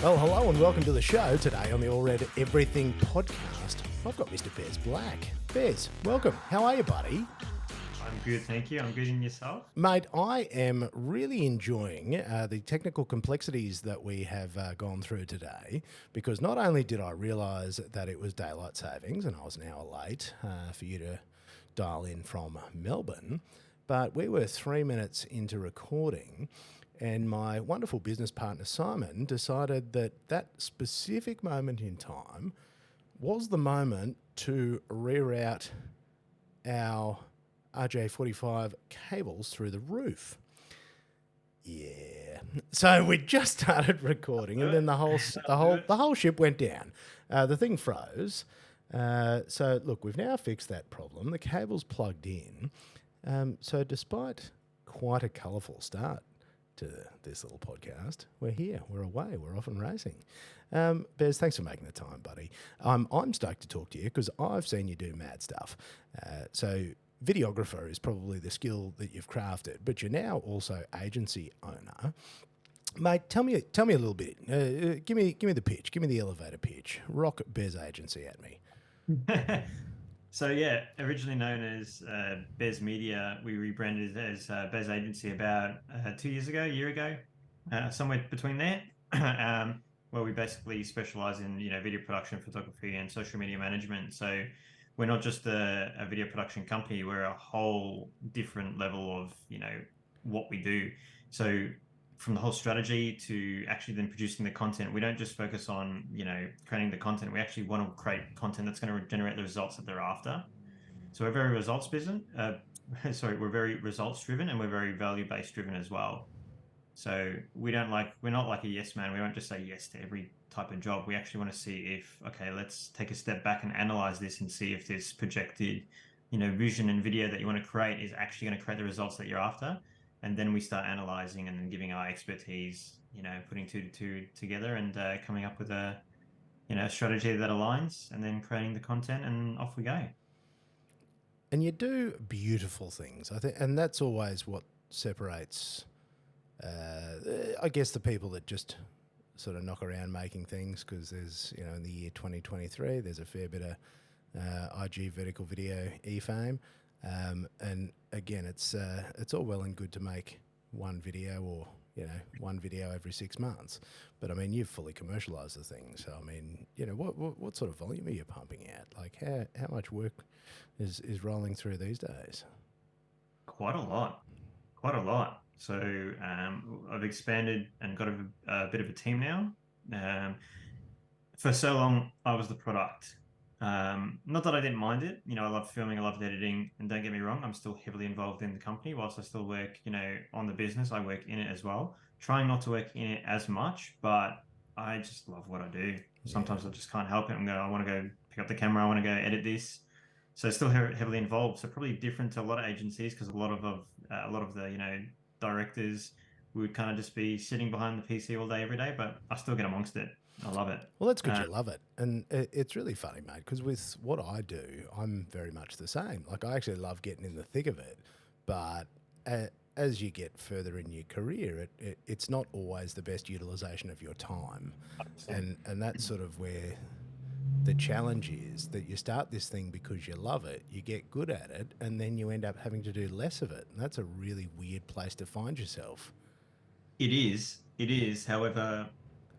Well, hello and welcome to the show today on the All Red Everything podcast. I've got Mr. Bez Black. Bez, welcome. How are you, buddy? I'm good, thank you. I'm good in yourself? Mate, I am really enjoying the technical complexities that we have gone through today, because not only did I realise that it was daylight savings and I was an hour late for you to dial in from Melbourne, but we were 3 minutes into recording and my wonderful business partner Simon decided that that specific moment in time was the moment to reroute our RJ45 cables through the roof. Yeah. So we just started recording, and then the whole ship went down. The thing froze. So look, we've now fixed that problem. The cable's plugged in. So despite quite a colourful start to this little podcast, we're here, we're away, we're off and racing. Bez, thanks for making the time, buddy. I'm stoked to talk to you because I've seen you do mad stuff. So videographer is probably the skill that you've crafted, but you're now also agency owner. Mate, tell me a little bit. Give me the pitch. Give me the elevator pitch. Rock Bez Agency at me. So yeah, originally known as Bez Media, we rebranded as Bez Agency about 2 years ago, a year ago, somewhere between there. Where we basically specialize in video production, photography, and social media management. So we're not just a video production company; we're a whole different level of what we do. So from the whole strategy to actually then producing the content, we don't just focus on creating the content. We actually want to create content that's going to generate the results that they're after. So we're very results business. We're very results driven, and we're very value based driven as well. So we're not like a yes man. We don't just say yes to every type of job. We actually want to see if, okay, let's take a step back and analyze this and see if this projected, vision and video that you want to create is actually going to create the results that you're after. And then we start analyzing and then giving our expertise, putting two to two together and coming up with a strategy that aligns, and then creating the content, and off we go. And you do beautiful things, I think, and that's always what separates, I guess, the people that just sort of knock around making things, because there's, in the year 2023, there's a fair bit of IG vertical video e-fame. And again, it's all well and good to make one video or, one video every 6 months. But I mean, you've fully commercialized the thing. So, I mean, what sort of volume are you pumping out? Like how much work is rolling through these days? Quite a lot. So I've expanded and got a bit of a team now. For so long, I was the product. Not that I didn't mind it. I love filming, I loved editing, and don't get me wrong, I'm still heavily involved in the company. Whilst I still work, on the business, I work in it as well. Trying not to work in it as much, but I just love what I do. Sometimes I just can't help it. I want to go pick up the camera. I want to go edit this. So still heavily involved. So probably different to a lot of agencies, because a lot of the directors would kind of just be sitting behind the PC all day, every day. But I still get amongst it. I love it. Well, that's good you love it. And it's really funny, mate, because with what I do, I'm very much the same. Like, I actually love getting in the thick of it. But as you get further in your career, it's not always the best utilisation of your time. And that's sort of where the challenge is, that you start this thing because you love it, you get good at it, and then you end up having to do less of it. And that's a really weird place to find yourself. It is. However,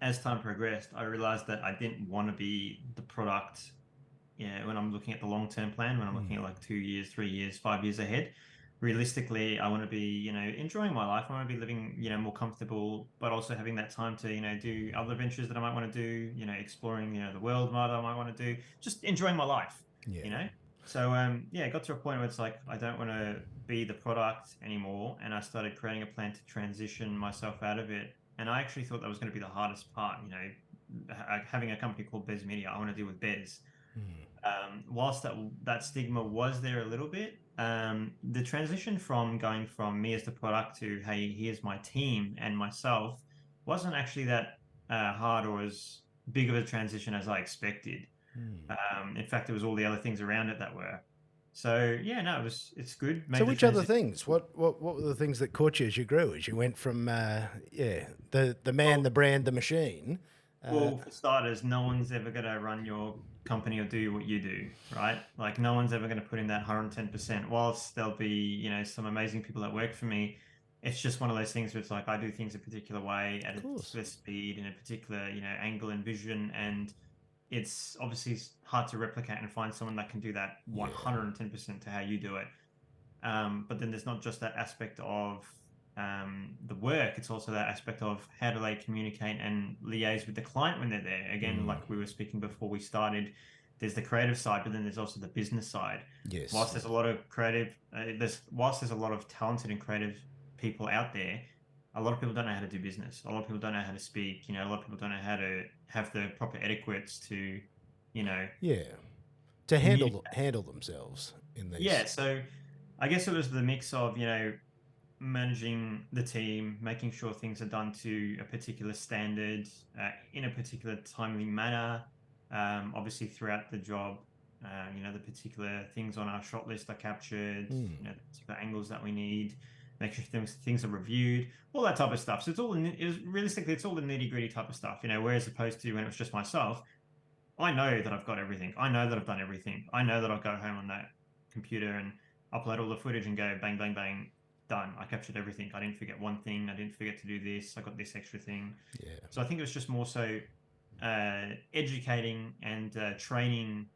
as time progressed, I realized that I didn't want to be the product. When I'm looking at the long-term plan, when I'm looking at like 2 years, 3 years, 5 years ahead, realistically, I want to be, enjoying my life. I want to be living, more comfortable, but also having that time to, do other ventures that I might want to do, exploring, the world that I might want to do, just enjoying my life, So, it got to a point where it's like, I don't want to be the product anymore. And I started creating a plan to transition myself out of it. And I actually thought that was going to be the hardest part, having a company called Bez Media. I want to deal with Bez. Whilst that stigma was there a little bit, the transition from going from me as the product to, hey, here's my team and myself, wasn't actually that hard or as big of a transition as I expected. In fact, it was all the other things around it that were. So yeah, no, it's good. So which other things? What were the things that caught you as you grew? As you went from the man, the brand, the machine, Well, for starters, no one's ever going to run your company or do what you do, right? Like, no one's ever going to put in that 110%. Whilst there'll be, some amazing people that work for me, it's just one of those things where it's like I do things a particular way at Of a course. particular speed in a particular, angle and vision. And it's obviously hard to replicate and find someone that can do that Yeah. 110% to how you do it. But then there's not just that aspect of the work, it's also that aspect of how do they communicate and liaise with the client when they're there. Again, Mm. like we were speaking before we started, there's the creative side, but then there's also the business side. Yes. Whilst there's a lot of creative, whilst there's a lot of talented and creative people out there, a lot of people don't know how to do business. A lot of people don't know how to speak. A lot of people don't know how to have the proper etiquettes to, you know, Yeah. To communicate. handle themselves in Yeah, these. so I guess it was the mix of, managing the team, making sure things are done to a particular standard, in a particular timely manner. Obviously, throughout the job, the particular things on our shot list are captured, Mm. the particular angles that we need, make sure things are reviewed, all that type of stuff. So realistically, it's all the nitty gritty type of stuff, whereas opposed to when it was just myself, I know that I've got everything. I know that I've done everything. I know that I'll go home on that computer and upload all the footage and go bang, bang, bang, done. I captured everything. I didn't forget one thing. I didn't forget to do this. I got this extra thing. Yeah. So I think it was just more so educating and training,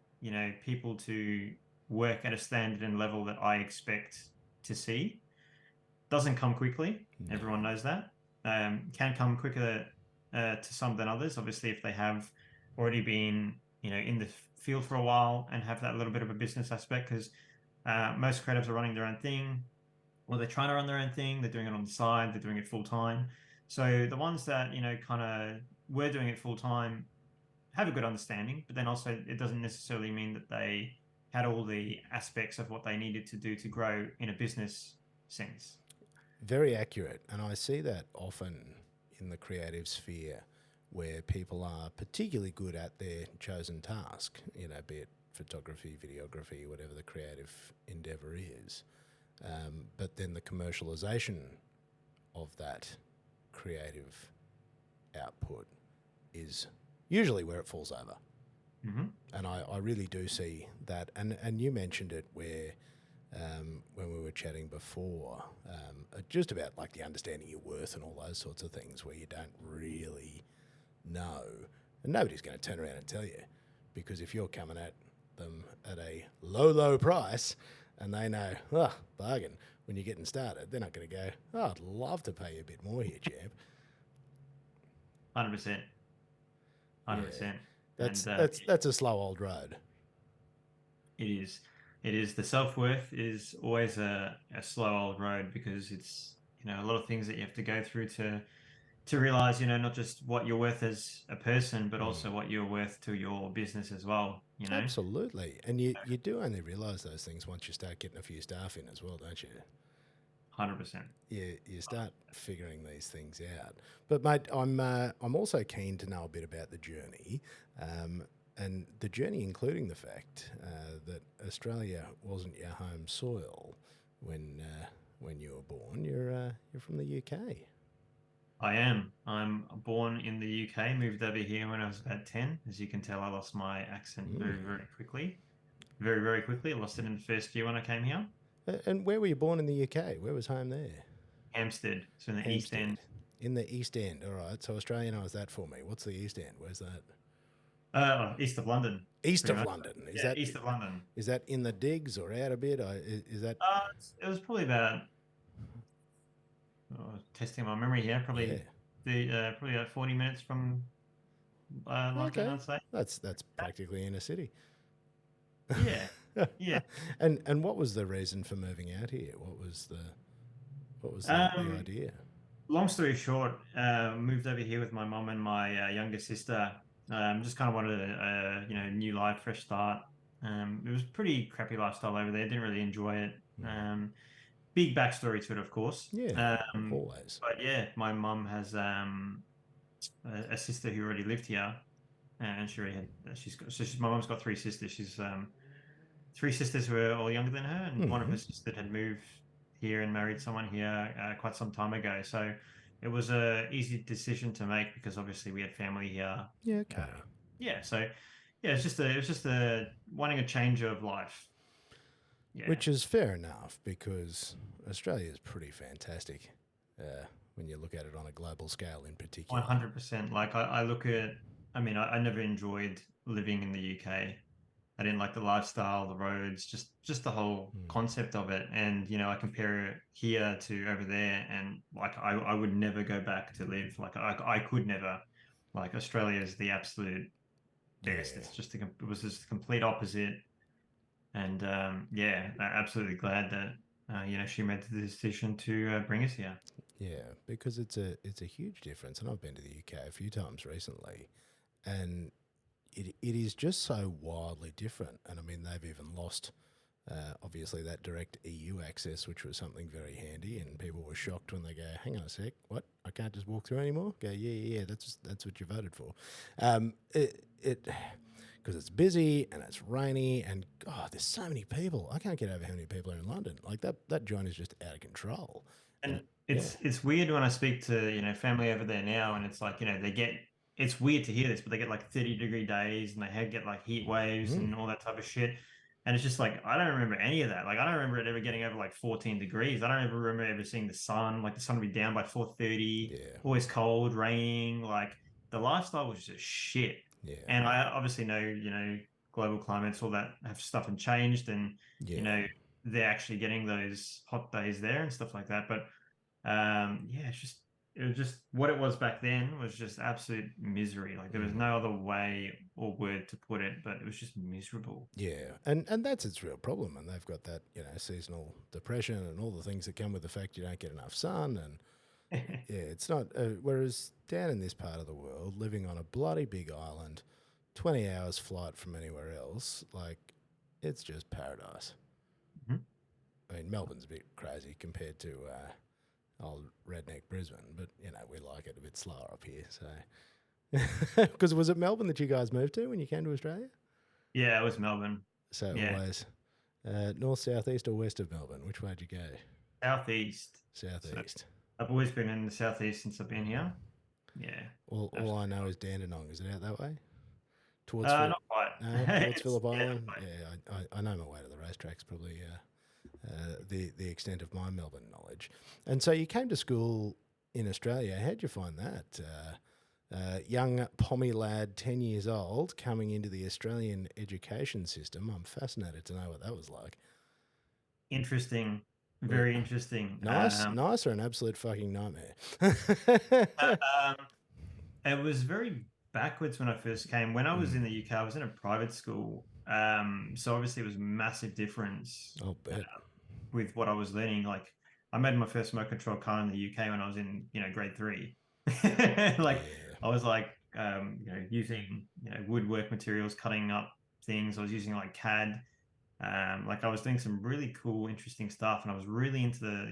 people to work at a standard and level that I expect to see. Doesn't come quickly. No. Everyone knows that. Can come quicker to some than others. Obviously, if they have already been, in the field for a while and have that little bit of a business aspect, because most creatives are running their own thing, or they're trying to run their own thing. They're doing it on the side. They're doing it full time. So the ones that kind of were doing it full time have a good understanding, but then also it doesn't necessarily mean that they had all the aspects of what they needed to do to grow in a business sense. Very accurate. And I see that often in the creative sphere where people are particularly good at their chosen task, be it photography, videography, whatever the creative endeavor is. But then the commercialization of that creative output is usually where it falls over. Mm-hmm. And I really do see that. And you mentioned it where when we were chatting before, just about like the understanding your worth and all those sorts of things where you don't really know. And nobody's going to turn around and tell you, because if you're coming at them at a low, low price and they know, bargain, when you're getting started, they're not going to go, I'd love to pay you a bit more here, champ. 100%. Yeah, 100%. that's And that's that's a slow old road. it is. It is. The self-worth is always a slow old road because it's, a lot of things that you have to go through to realize, not just what you're worth as a person, but also what you're worth to your business as well. Absolutely, and you do only realise those things once you start getting a few staff in as well, don't you? 100%. You start figuring these things out. But mate, I'm also keen to know a bit about the journey, and the journey including the fact that Australia wasn't your home soil when you were born. You're from the UK. I am. I'm born in the UK, moved over here when I was about 10. As you can tell, I lost my accent very, Mm. very quickly. Very, very quickly. I lost it in the first year when I came here. And where were you born in the UK? Where was home there? Hampstead, so in the East Hampstead. End. In the East End. All right. So Australia knows that for me. What's the East End? Where's that? East of London, East pretty of much. London. Is Yeah, that east of London. in the digs or out a bit? Is that It was probably about testing my memory here. yeah? Probably about 40 minutes from London, Okay, I'd say. that's practically inner city. Yeah, yeah. And what was the reason for moving out here? What was the Um, idea? Long story short, moved over here with my mom and my younger sister. Just kind of wanted a new life, fresh start. It was pretty crappy lifestyle over there. Didn't really enjoy it. Big backstory to it, of course. Yeah, always. But yeah, my mum has a sister who already lived here, and she already had. My mum's got three sisters. She's three sisters who are all younger than her, and one of Hmm. her sisters had moved here and married someone here quite some time ago. So it was a easy decision to make because obviously we had family here. Yeah, Uh, okay. yeah, so yeah, it was just a wanting a change of life. Yeah, Which is fair enough because Australia is pretty fantastic when you look at it on a global scale in particular. 100%. Like I look at, I mean, I never enjoyed living in the UK. I didn't like the lifestyle, the roads, just the whole Mm, concept of it. And I compare it here to over there, and like I would never go back to live. Like I could never. Like Australia is the absolute best. yeah, It was just the complete opposite. And yeah, absolutely glad that she made the decision to bring us here. yeah, because it's a huge difference, and I've been to the UK a few times recently, and it is just so wildly different. And I mean, they've even lost obviously that direct EU access, which was something very handy, and people were shocked when they go, "Hang on a sec, what? I can't just walk through anymore?" Go, yeah, that's what you voted for. It because it's busy and it's rainy and God, there's so many people. I can't get over how many people are in London. Like that joint is just out of control. And And yeah, it's weird when I speak to, family over there now, and it's like, it's weird to hear this, but they get like 30-degree days and get like heat waves mm, and all that type of shit. And it's just like, I don't remember any of that. Like, I don't remember it ever getting over like 14 degrees. I don't ever remember ever seeing the sun, like the sun would be down by 4:30, yeah, always cold, raining. Like, the lifestyle was just shit. yeah, And I obviously know, global climates, all that have stuff and changed, and, you yeah. know, they're actually getting those hot days there and stuff like that. But yeah, it was just what it was back then was just absolute misery. Like there was Mm. no other way or word to put it, but it was just miserable. Yeah, and that's its real problem, and they've got that seasonal depression and all the things that come with the fact you don't get enough sun, and yeah, it's not. Whereas down in this part of the world, living on a bloody big island, 20 hours flight from anywhere else, like it's just paradise. Mhm. I mean, Melbourne's a bit crazy compared to old redneck Brisbane, but we like it a bit slower up here. So, because was it Melbourne that you guys moved to when you came to Australia? Yeah, it was Melbourne. So Yeah, always north, south, east, or west of Melbourne. Which way would you go? southeast. So Southeast. I've always been in the southeast since I've been here. Yeah, All I absolutely. know is Dandenong. Is it out that way? Towards Phillip? Not quite. No, towards It's Phillip yeah, not Island. quite. Yeah, I know my way to the racetracks. Probably the extent of my Melbourne knowledge. And so you came to school in Australia. How'd you find that? Young pommy lad, 10 years old, coming into the Australian education system. I'm fascinated to know what that was like. Interesting, Well, very interesting. nice, or an absolute fucking nightmare. Uh, um, It was very backwards when I first came. When I was in Mm, the UK, I was in a private school. So obviously it was a massive difference I'll bet. with what I was learning. Like I made my first remote control car in the UK when I was in, grade three. Like Yeah. I was like, using, woodwork materials, cutting up things. I was using like CAD. Like I was doing some really cool, interesting stuff, and I was really into the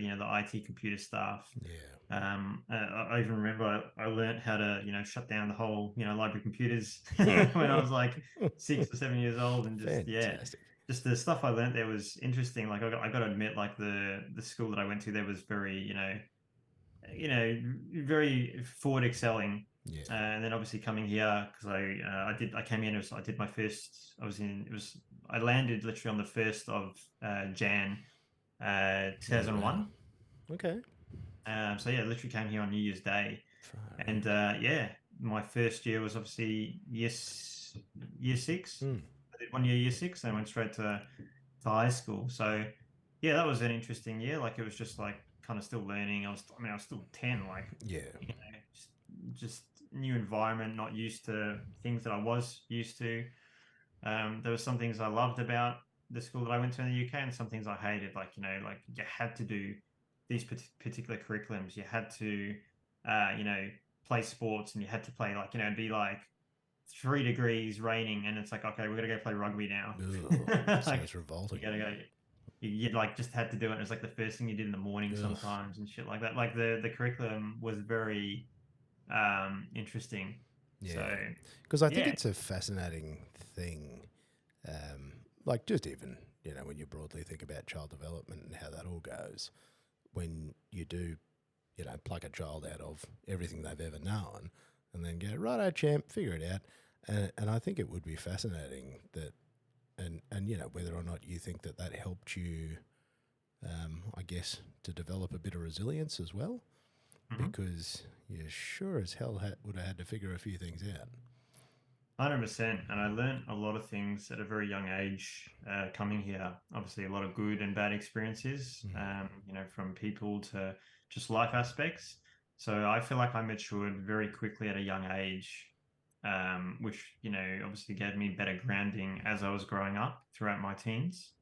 IT computer stuff. Yeah. I even remember I learned how to, shut down the whole, library computers when I was like 6 or 7 years old, and just yeah, Fantastic. just the stuff I learned there was interesting. Like I got to admit, like the school that I went to there was very, very forward excelling. Yeah. And then obviously coming here because I came in, I did my first, I landed literally on the 1st of Jan Oh, wow. 2001. Okay. So yeah, literally came here on New Year's Day, Far and out. yeah, my first year was obviously year six. Mm. I did 1 year, year six, and went straight to high school. So yeah, that was an interesting year. Like it was just like kind of still learning. I was still 10, like Yeah. just new environment, not used to things that I was used to. There were some things I loved about the school that I went to in the UK, and some things I hated. Like like you had to do these particular curriculums. You had to, play sports, and you had to play like it'd be like 3 degrees, raining, and it's like okay, we're gonna go play rugby now. Ugh. Like Sounds revolting. you gotta go. You'd like just had to do it. It was like the first thing you did in the morning Ugh. sometimes and shit like that. Like the curriculum was very interesting. Yeah. So Because I think yeah, it's a fascinating thing. Like, just even, when you broadly think about child development and how that all goes, when you do pluck a child out of everything they've ever known and then go, righto, champ, figure it out. And I think it would be fascinating that, and whether or not you think that helped you, I guess, to develop a bit of resilience as well, Mhm. because you sure as hell would have had to figure a few things out. 100%. And I learned a lot of things at a very young age coming here. Obviously, a lot of good and bad experiences, from people to just life aspects. So I feel like I matured very quickly at a young age, which, obviously gave me better grounding as I was growing up throughout my teens.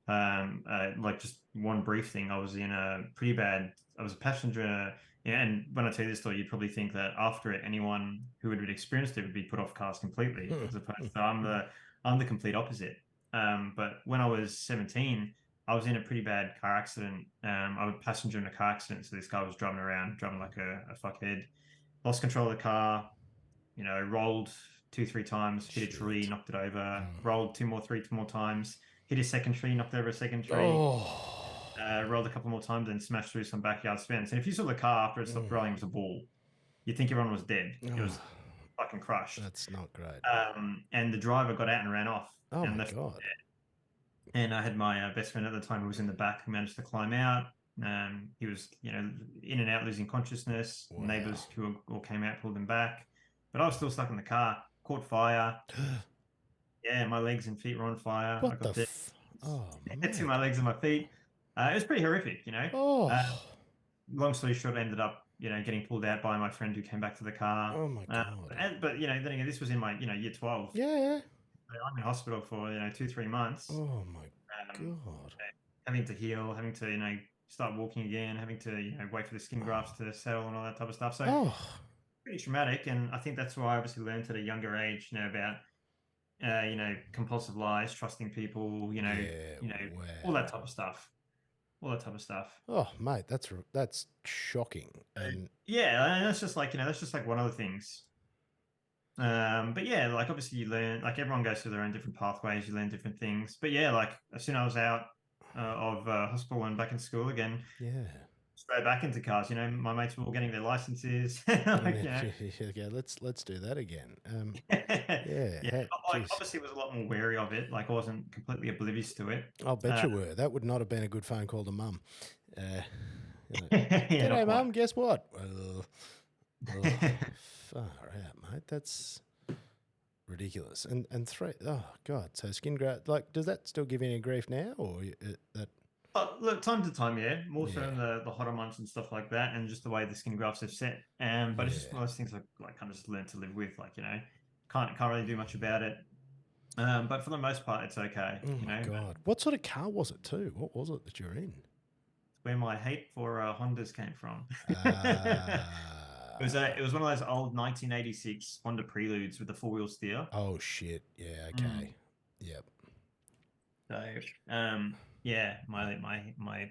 Like just one brief thing, I was I was a passenger. Yeah, and when I tell you this story, you'd probably think that after it, anyone who had experienced it would be put off cars completely, as opposed to I'm the complete opposite. But when I was 17, I was in a pretty bad car accident. I was a passenger in a car accident, so this guy was driving around, driving like a fuckhead, lost control of the car, rolled two, three times, hit a tree, Shit. knocked it over, rolled two more times, hit a second tree, knocked over a second tree, Oh. rolled a couple more times, and smashed through some backyard fence. And if you saw the car after it stopped rolling, it was a ball. You'd think everyone was dead. It Oh, was fucking crushed. that's not great. And the driver got out and ran off Oh and my left. God. And I had my best friend at the time who was in the back who managed to climb out. He was, in and out, losing consciousness. Wow. Neighbors who all came out, pulled him back. But I was still stuck in the car, caught fire. Yeah, my legs and feet were on fire. I What the got dead Oh, to mate. my legs and my feet. It was pretty horrific. Oh. Long story short, I ended up, getting pulled out by my friend who came back to the car. Oh my God. But then again, this was in my, year 12. Yeah. I'm in hospital for, 2, 3 months. Oh my Um, God. having to heal, having to, start walking again, having to, wait for the skin grafts to settle and all that type of stuff. So Oh. pretty traumatic. And I think that's why I obviously learned at a younger age, about, compulsive lies, trusting people, Yeah. all that Wow. type of stuff, all that type of stuff. Oh, mate, that's shocking. So, And yeah, and that's just like one of the things. But yeah, like obviously you learn, like everyone goes through their own different pathways, you learn different things. But yeah, like as soon as I was out of hospital and back in school again, yeah. straight back into cars. My mates were all getting their licenses. And Like, yeah, let's do that again. Yeah. yeah, like Jeez. obviously was a lot more wary of it. Like I wasn't completely oblivious to it. I'll bet Uh, you were. That would not have been a good phone call to mum. yeah, not G'day, quite. mum. Guess what? Far out, mate. That's ridiculous. And three. Oh God. So skin graft. Like, does that still give you any grief now, or that? But look, time to time, yeah, more so in Yeah. the hotter months and stuff like that, and just the way the skin grafts have set. But it's just Yeah. one of those things like kind of just learn to live with. Like can't really do much about it. But for the most part, it's okay. Oh my God. What sort of car was it too? What was it that you're in? Where my hate for Hondas came from. Uh, It was one of those old 1986 Honda Preludes with the four-wheel steer. oh shit. Yeah. Mm. Okay. Yep. So, yeah, my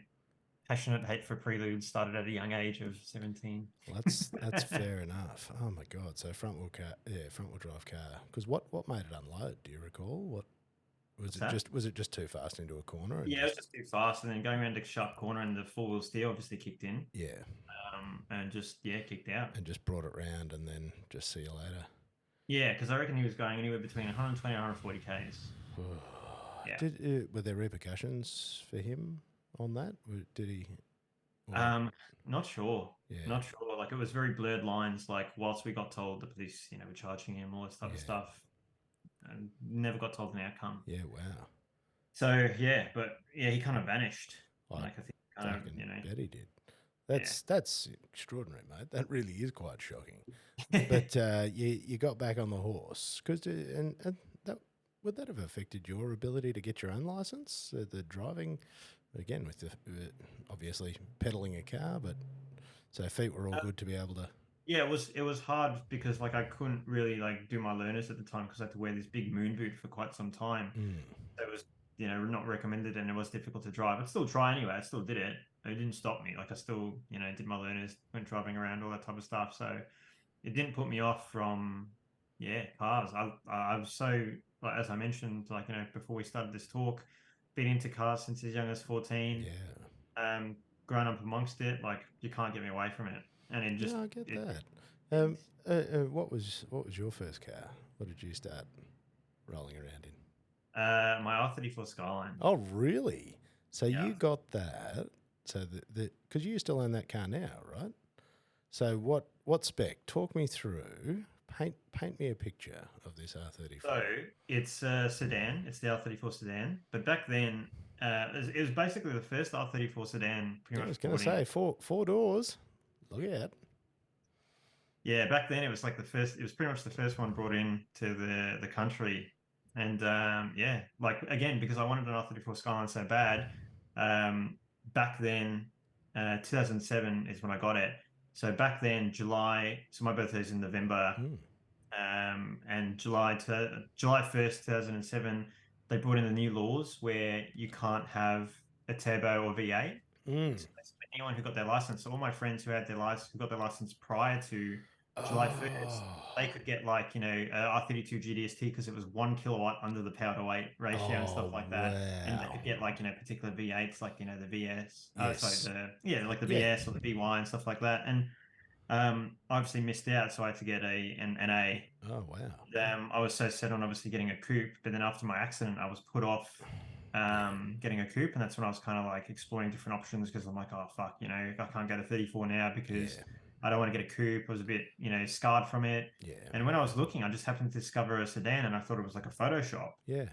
passionate hate for Preludes started at a young age of 17. Well, that's fair enough. Oh my God. So front wheel car. Yeah, front wheel drive car. Because what made it unload? Do you recall? What was What's it? that? Was it just too fast into a corner? And Yeah, it was just too fast, and then going around a sharp corner, and the four-wheel steer obviously kicked in, yeah. and just yeah, kicked out. And just brought it round and then just see you later. Yeah, because I reckon he was going anywhere between 120 and 140 k's. Yeah. Were there repercussions for him on that? Did he? Not sure. Yeah. Not sure. Like it was very blurred lines. Like whilst we got told the police, were charging him, all this type of Yeah. stuff, and never got told an outcome. Yeah. Wow. So yeah, but yeah, he kind of vanished. I Like I think kind of, fucking bet he did. That's extraordinary, mate. That really is quite shocking. But you got back on the horse because and that would that have affected your ability to get your own license? The driving again with the obviously pedaling a car, but so feet were all good to be able to. Yeah, it was hard because like I couldn't really like do my learners at the time because I had to wear this big moon boot for quite some time. It was not recommended and it was difficult to drive. I'd still try anyway. I still did it. It didn't stop me. Like I still did my learners, went driving around, all that type of stuff. So it didn't put me off from cars. I was so like as I mentioned before we started this talk, been into cars since as young as 14. Yeah. grown up amongst it. Like you can't get me away from it, and it just Yeah, I get it, that. Um, it's what was your first car? What did you start rolling around in? my R34 Skyline. Oh, really? So Yeah. you got that? So the because you still own that car now, right? So what spec? Talk me through. Paint me a picture of this R34. So it's a sedan. It's the R34 sedan. But back then, it was basically the first R34 sedan pretty Yeah, I much was going to brought say in. four doors. Look out. Yeah, back then it was like the first. It was pretty much the first one brought in to the country, and yeah, like again because I wanted an R34 Skyline so bad. Back then, 2007 is when I got it. So back then, July. So my birthday's in November. Mm. And July 1st, 2007, they brought in the new laws where you can't have a turbo or V8. Mm. So basically anyone who got their license, so all my friends who got their license prior to July 1st, they Oh. could get like, R32 GDST because it was 1 kilowatt under the power to weight ratio and stuff Oh, like that. And they wow. could get like, particular V8s, like, the VS, Yes. like the Yeah. VS or the VY and stuff like that. And obviously missed out, so I had to get an NA. Oh, wow. I was so set on obviously getting a coupe, but then after my accident, I was put off Yeah. getting a coupe, and that's when I was kind of like exploring different options because I'm like, oh fuck, I can't get a 34 now because Yeah. I don't want to get a coupe. I was a bit, scarred from it. Yeah. And when I was looking, I just happened to discover a sedan, and I thought it was like a Photoshop. Yeah.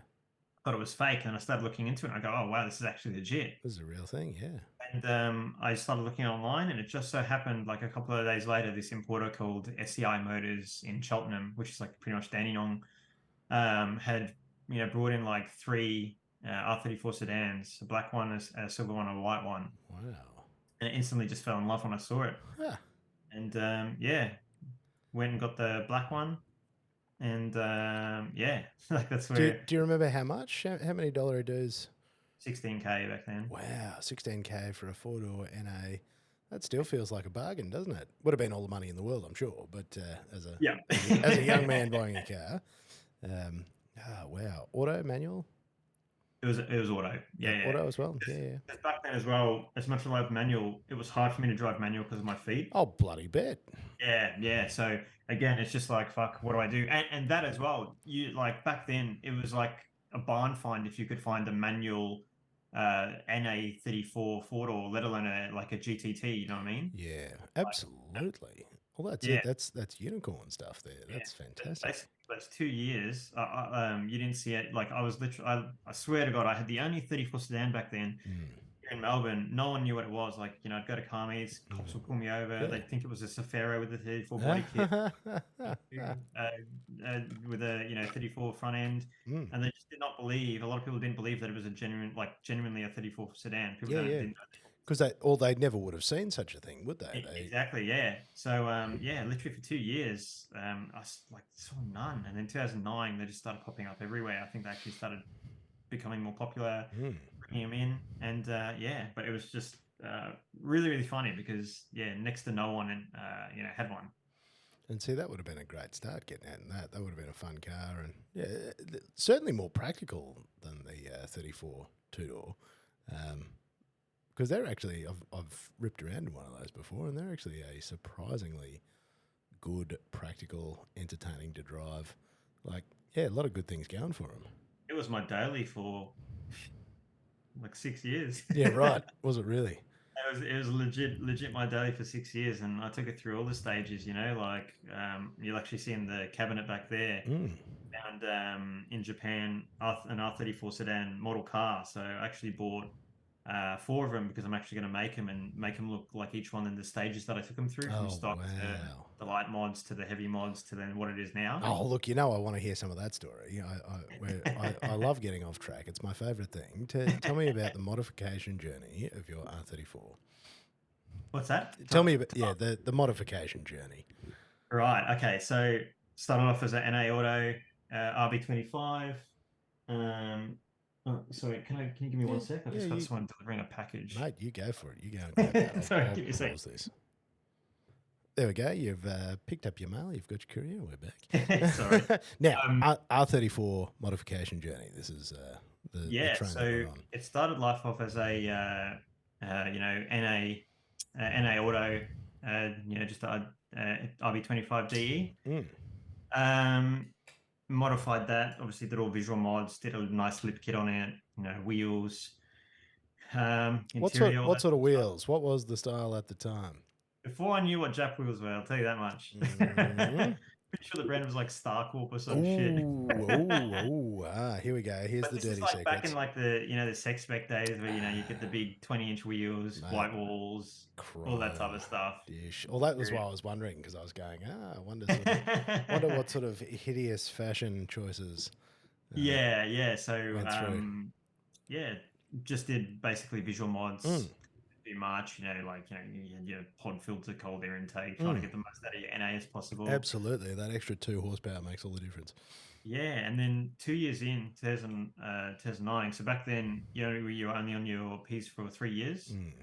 Thought it was fake, and I started looking into it, and I go, oh wow, this is actually legit. This is a real thing. Yeah. And I started looking online, and it just so happened, like a couple of days later, this importer called SEI Motors in Cheltenham, which is like pretty much Dandenong, had brought in like three R34 sedans, a black one, a silver one, and a white one, Wow. and I instantly just fell in love when I saw it. Huh. And yeah, went and got the black one, and yeah, like that's where Do you remember how much? How many dollar dues? 16K back then. Wow, 16K for a four door NA. That still feels like a bargain, doesn't it? Would have been all the money in the world, I'm sure. But Yeah. as a young man buying a car, wow, auto manual, It was auto. Yeah, yeah. auto as well. Yeah, yeah. Because back then as well, as much as I love manual, it was hard for me to drive manual because of my feet. Oh, bloody bet. Yeah, yeah. So again, it's just like fuck, what do I do? And that as well. You like back then, it was like a barn find if you could find a manual NA34 four door, let alone like a GTT. You know what I mean? Yeah, Like, absolutely. Well, that's yeah, it. That's unicorn stuff there. yeah. That's But fantastic. basically, those 2 years, you didn't see it. Like I was literally, I swear to God, I had the only 34 sedan back then. Mm. Here in Melbourne, no one knew what it was. Like, I'd go to car meets, cops would pull me over. Yeah. They'd think it was a Safari with a 34 body kit, with a 34 front end, Mm. and they just did not believe. A lot of people didn't believe that it was a genuinely a 34 sedan. People Yeah, don't yeah. didn't Because they never would have seen such a thing, would they? exactly, yeah. So yeah, literally for 2 years, like saw none, and in 2009 they just started popping up everywhere. I think they actually started becoming more popular, Mm. bringing him in, and yeah, but it was just really really funny because yeah, next to no one and had one. And see, that would have been a great start getting out in that. That would have been a fun car, and yeah, certainly more practical than the 34 two door. Because they're actually, I've ripped around in one of those before, and they're actually a surprisingly good, practical, entertaining to drive. Like, yeah, a lot of good things going for them. It was my daily for like 6 years. Yeah, right. Was it really? It was legit my daily for 6 years, and I took it through all the stages. Like you'll actually see in the cabinet back there. Mm. Found in Japan an R34 sedan model car. So I actually bought four of them because I'm actually going to make them look like each one in the stages that I took them through, from Oh, stock to wow. the light mods to the heavy mods to then what it is now. Oh, look, I want to hear some of that story. I love getting off track. It's my favourite thing. Tell me about the modification journey of your R34. What's that? Tell me about, the modification journey. Right. Okay. So started off as an NA Auto RB25. Sorry, can you give me one sec? I just got someone delivering a package. Mate, you go for it. You go and grab that. Sorry, I'll give me a sec. pause this. There we go. You've picked up your mail. You've got your courier. We're back. Sorry. Now, R34 modification journey. This is the Yeah. train that So we're on. it started life off as a NA Auto, just RB25DE. Mm. Modified that, obviously did all visual mods, did a nice lip kit on it, wheels, interior, all What that sort of sort of stuff. wheels? What was the style at the time? Before I knew what Jap wheels were, I'll tell you that much. Mm. Pretty sure the brand was like Starcorp or some shit. Here we go. Here's But the this is dirty like back in secrets. like the sex spec days where you get the big 20-inch wheels, Mate, white walls, all that type chrome of stuff. dish. Well, that was why I was wondering because I was going, I wonder what sort of hideous fashion choices Yeah. So went through. yeah, just did basically visual Mm, mods. Do March, you had your pod filter, cold air intake, trying to mm. get the most out of your NA as possible. Absolutely, that extra 2 horsepower makes all the difference. Yeah, and then 2 years in 2009. So back then, you were only on your piece for 3 years. Mm.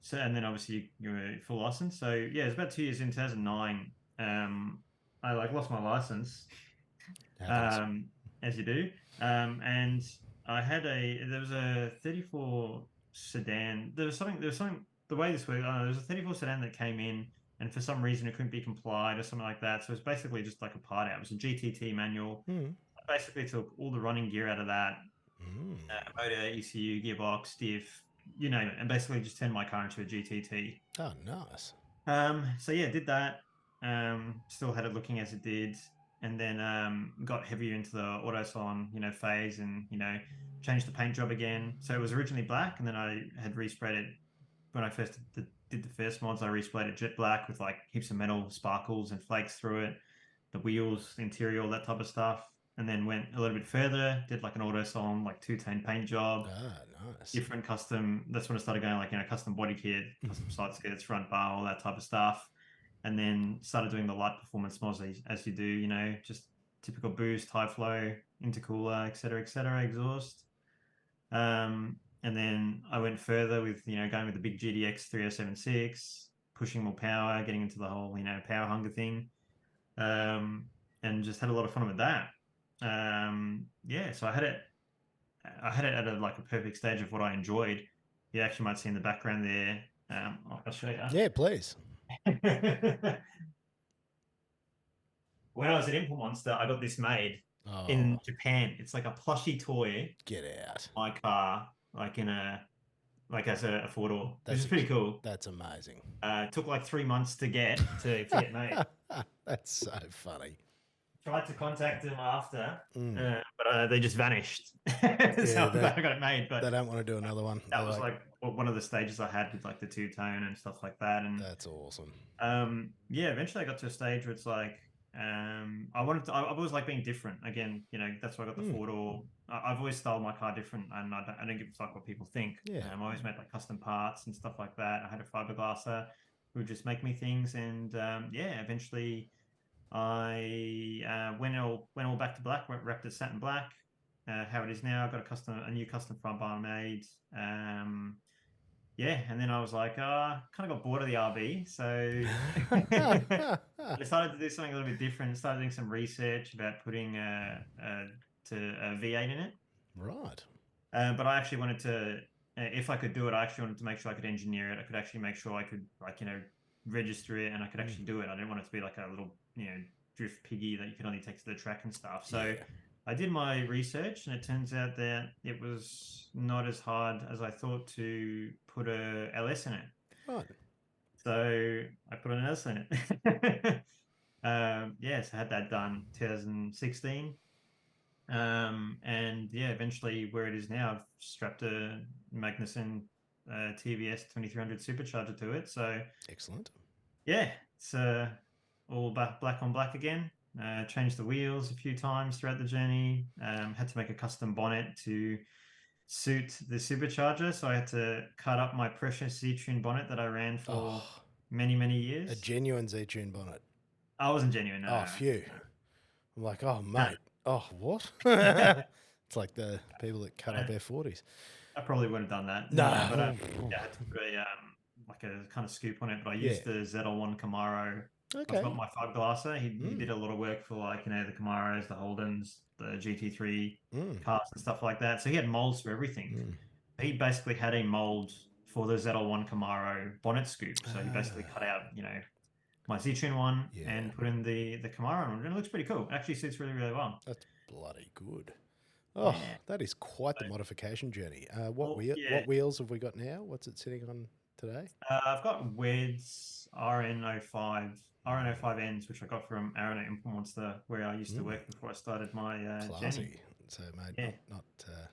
So and then obviously you were full license. So yeah, it's about 2 years in 2009. I lost my license, Happens. um, as you do. And there was a 34 sedan. There was something, the way this worked, there was a 34 sedan that came in, and for some reason it couldn't be complied or something like that. So it's basically just like a part out. It was a GTT manual. Mm. I basically took all the running gear out of that, Mm. motor, ECU, gearbox, diff, you name it, and basically just turned my car into a GTT. Oh, nice. So yeah, did that. Still had it looking as it did, and then got heavier into the autosalon, phase, and changed the paint job again. So it was originally black, and then I had resprayed it when I first did the first mods. I resprayed it jet black with like heaps of metal sparkles and flakes through it, the wheels, interior, all that type of stuff. And then went a little bit further, did like an autosalon, like two-tone paint job, Ah, nice. different custom. That's when I started going like custom body kit, custom side skirts, front bar, all that type of stuff. And then started doing the light performance mods as you do, just typical boost, high flow, intercooler, et cetera, exhaust. And then I went further with going with the big GDX 3076, pushing more power, getting into the whole power hunger thing, and just had a lot of fun with that. Yeah, so I had it at a perfect stage of what I enjoyed. You actually might see in the background there. I'll show you. Yeah, please. When I was at Import Monster, I got this made in Oh, Japan. It's like a plushy toy, get out. my car, like as a four door, which That's is pretty cool. that's amazing. It took like 3 months to get made. That's so funny. Tried to contact them after, Mm. but they just vanished. Yeah, So I'm glad I got it made. they But don't want to do another one. that They're was like, like one of the stages I had with like the two-tone and stuff like that. And that's awesome. yeah, eventually I got to a stage where it's like, I've always liked being different. Again, that's why I got the Mm. four door. I've always styled my car different, and I don't give a fuck what people think. Yeah. I always made like custom parts and stuff like that. I had a fiberglasser who would just make me things, and yeah, eventually I went all back to black, wrapped it satin black, how it is now. I got a new custom front bar made. Yeah, and then I was like, kind of got bored of the RV, so I decided to do something a little bit different. Started doing some research about putting a V8 in it. Right. But I actually wanted to, if I could do it, I actually wanted to make sure I could engineer it. I could actually make sure I could, register it, and I could actually do it. I didn't want it to be like a little, drift piggy that you could only take to the track and stuff. So Yeah. I did my research, and it turns out that it was not as hard as I thought to put a LS in it. Right. So I put an LS in it. Yeah, so I had that done 2016. And yeah, eventually where it is now, I've strapped a Magnuson TVS 2300 supercharger to it. So Excellent. yeah, it's all black on black again. Changed the wheels a few times throughout the journey. Had to make a custom bonnet to suit the supercharger. So I had to cut up my precious Z-Tune bonnet that I ran for many, many years. A genuine Z-Tune bonnet. I wasn't genuine. No. Phew. I'm like, oh, mate. Oh, what? It's like the people that cut up F40s. I probably wouldn't have done that. No. But I had to put like a kind of scoop on it. But I used the ZL1 Camaro. Okay. I've got my fiberglasser. He did a lot of work for like the Camaros, the Holdens, the GT3 cars and stuff like that. So he had molds for everything. He basically had a mold for the ZL1 Camaro bonnet scoop. So he basically cut out, my Z-Tune one Yeah. and put in the Camaro one, and it looks pretty cool. It actually suits really, really well. That's bloody good. Oh, Yeah. that is quite the modification journey. What Well, yeah. what wheels have we got now? What's it sitting on today? I've got Wed's RN05Ns, which I got from Aaron at Import Monster, where I used to work before I started my journey. Classy. So, mate, Yeah.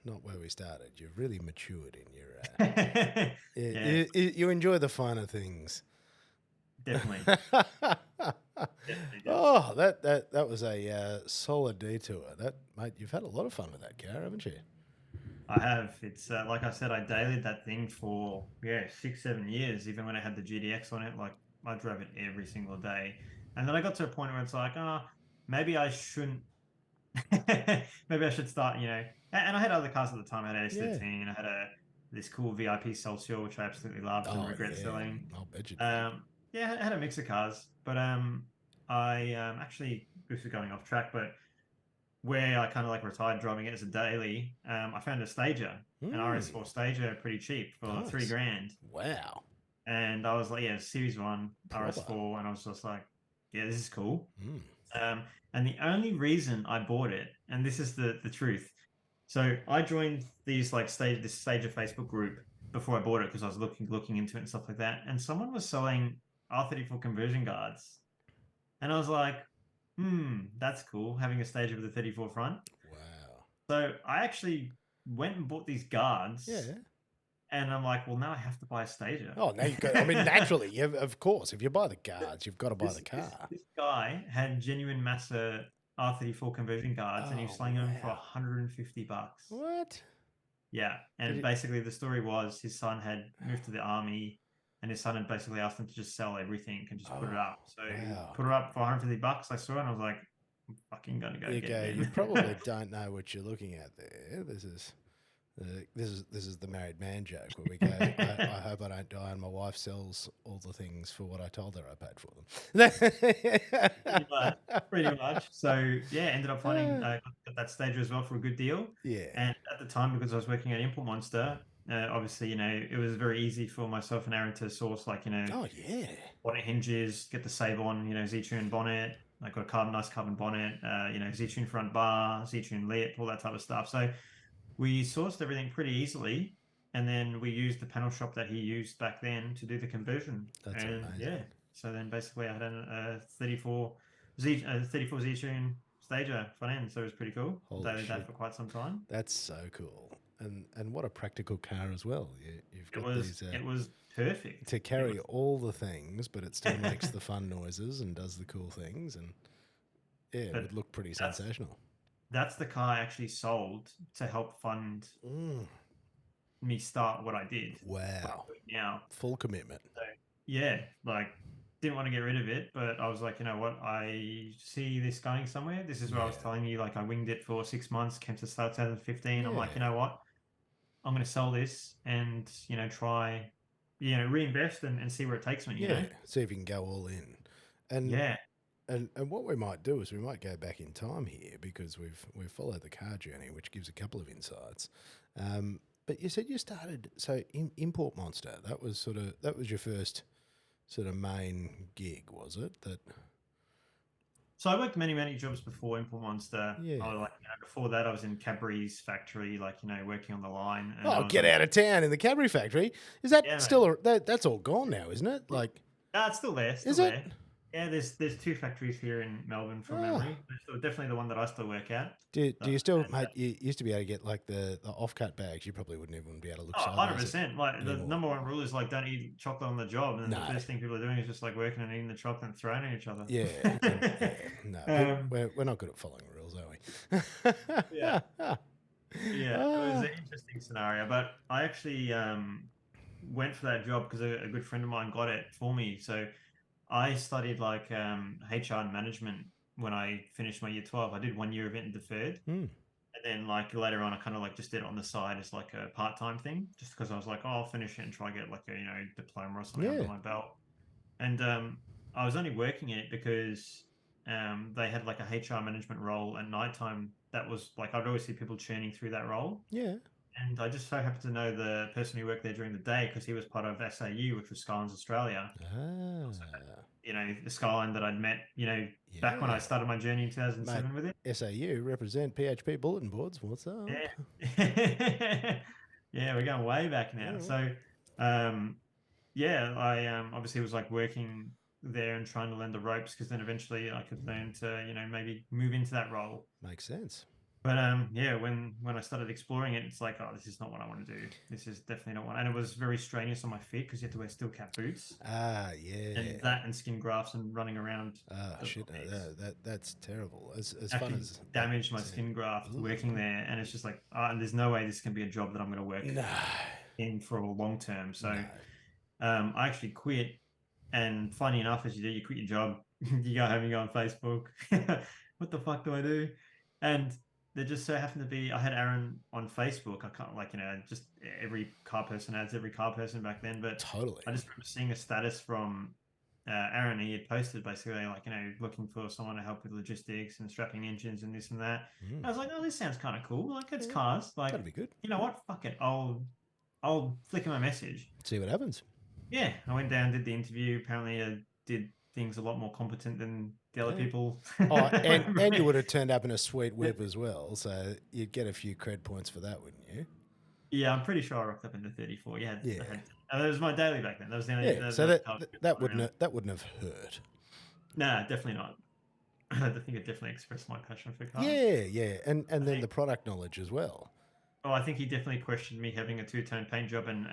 not where we started. You've really matured in your. Yeah, You enjoy the finer things. definitely. Definitely. Oh, that was a solid detour. That, mate, you've had a lot of fun with that car, haven't you? I have. It's like I said, I dailied that thing for 6-7 years. Even when I had the GDX on it, like I drove it every single day. And then I got to a point where it's like, maybe I shouldn't. Maybe I should start. And I had other cars at the time. I had an S13. I had this cool VIP Celsior, which I absolutely loved and regret selling. I'll bet you. Yeah, I had a mix of cars, but I actually, this is going off track, but where I kind of like retired driving it as a daily, I found a Stager, an RS4 Stager, pretty cheap for $3,000. Wow. And I was like, Series 1 RS4, and I was just like, yeah, this is cool. And the only reason I bought it, and this is the truth, so I joined this Stager Facebook group before I bought it because I was looking into it and stuff like that, and someone was selling R34 conversion guards, and I was like, that's cool, having a Stager with a 34 front. Wow. So I actually went and bought these guards. Yeah. And I'm like, well, now I have to buy a Stager. Oh, now you've got. I mean, naturally, of course, if you buy the guards, you've got to buy the car. This guy had genuine Massa R34 conversion guards, and he was selling them for $150. What? Yeah, and basically the story was his son had moved to the army, and his son had basically asked him to just sell everything and just put it up. So he put it up for $150. I saw it, and I was like, I'm fucking gonna go get it. You probably don't know what you're looking at there. This is the married man joke where we go, I hope I don't die and my wife sells all the things for what I told her I paid for them. Pretty much. So yeah, ended up finding got that Stager as well for a good deal. Yeah. And at the time, because I was working at Import Monster, obviously, it was very easy for myself and Aaron to source oh yeah, bonnet hinges, get the save on, Z-Tune bonnet. I got a nice carbon bonnet, Z-Tune front bar, Z-Tune lip, all that type of stuff. So we sourced everything pretty easily, and then we used the panel shop that he used back then to do the conversion. That's amazing. Yeah, so then basically I had a 34 Z-Tune Stager front end, so it was pretty cool. Dated that for quite some time. That's so cool, and what a practical car as well. You've got it was perfect to carry all the things, but it still makes the fun noises and does the cool things, and it would look pretty sensational. That's the car I actually sold to help fund me start what I did. Wow. Now, full commitment. So, didn't want to get rid of it, but I was like, you know what? I see this going somewhere. This is what I was telling you. Like, I winged it for 6 months, came to start 2015. I'm like, you know what? I'm going to sell this and, try, reinvest and see where it takes me. You know? See if you can go all in. And And what we might do is we might go back in time here because we've followed the car journey, which gives a couple of insights. But you said you started in Import Monster. That was your first sort of main gig, was it? So I worked many jobs before Import Monster. Yeah. I was before that I was in Cadbury's factory, working on the line. And get out of town in the Cadbury factory. Is that still that's all gone now, isn't it? It's still there. Is it? Yeah, there's 2 factories here in Melbourne from memory. It's definitely the one that I still work at. Do you still, mate? You used to be able to get the off-cut bags. You probably wouldn't even be able to look. 100%. The number one rule is don't eat chocolate on the job, and the first thing people are doing is just working and eating the chocolate and throwing at each other. Yeah, no, we're not good at following rules, are we? Yeah, it was an interesting scenario, but I actually went for that job because a good friend of mine got it for me. So I studied HR and management when I finished my year 12. I did 1 year of it in deferred. And then later on, I kind of just did it on the side as a part-time thing, just because I was like, I'll finish it and try to get a diploma or something under my belt. And I was only working it because they had a HR management role at nighttime. That was I'd always see people churning through that role. Yeah. And I just so happened to know the person who worked there during the day because he was part of SAU, which was Skylines Australia. Ah, The Skyline that I'd met, back when I yeah. started my journey in Mate, 2007 with it. SAU represent PHP bulletin boards. What's up? Yeah. Yeah, we're going way back now. Mm, So, um, yeah, I obviously was like working there and trying to learn the ropes because then eventually I could learn to, maybe move into that role. makes sense. But yeah, when I started exploring it, it's like, oh, this is not what I want to do. This is definitely not what. And it was very strenuous on my feet because you had to wear steel cap boots Ah, and yeah. that and skin grafts and running around Ah, the shit. place. That's terrible. As fun Actually as that damaged my sounds. skin graft working Ooh. there, and it's just like, and there's no way this can be a job that I'm going to work No, in for a long term. So no. I actually quit. And funny enough, as you do, you quit your job, you go home, you go on Facebook. What the fuck do I do? And there just so happened to be, I had Aaron on Facebook. I can't, like, just every car person adds every car person back then. But Totally. I just remember seeing a status from Aaron. He had posted basically, like, looking for someone to help with logistics and strapping engines and this and that. Mm. I was like, oh, this sounds kind of cool. Like, it's Yeah, cars. Like, that'd be good. you know what? Fuck it. I'll flicker my message. See what happens. Yeah, I went down, did the interview. Apparently, I did things a lot more competent than the other Yeah. people. Oh, and you would have turned up in a sweet whip as well, so you'd get a few cred points for that, wouldn't you? Yeah, I'm pretty sure I rocked up into 34. Yeah, Yeah. that was my daily back then. That was the only Yeah. that, So that was how I was that going around. wouldn't have hurt. Nah, definitely not. I think it definitely expressed my passion for cars. Yeah, yeah, and I then think, the product knowledge as well. oh, I think he definitely questioned me having a two-tone paint job and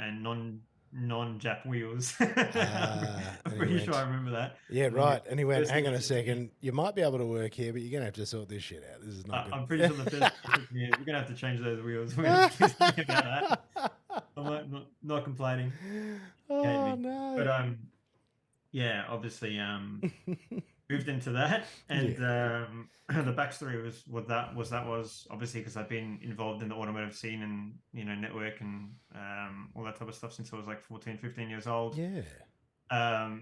non-Jap wheels. I'm And he pretty sure I went, remember that. yeah, And right. And he went, first thing hang on he a said to me, second, you might be able to work here, but you're gonna have to sort this shit out. This is not I'm pretty good. sure the first thing he said to me is, "You're gonna have to change those wheels." We're gonna do something about that. I'm like, not complaining. He hated Oh me. no. But yeah, obviously moved into that, and Yeah, the backstory was obviously because I've been involved in the automotive scene and network and all that type of stuff since I was like 14, 15 years old. yeah.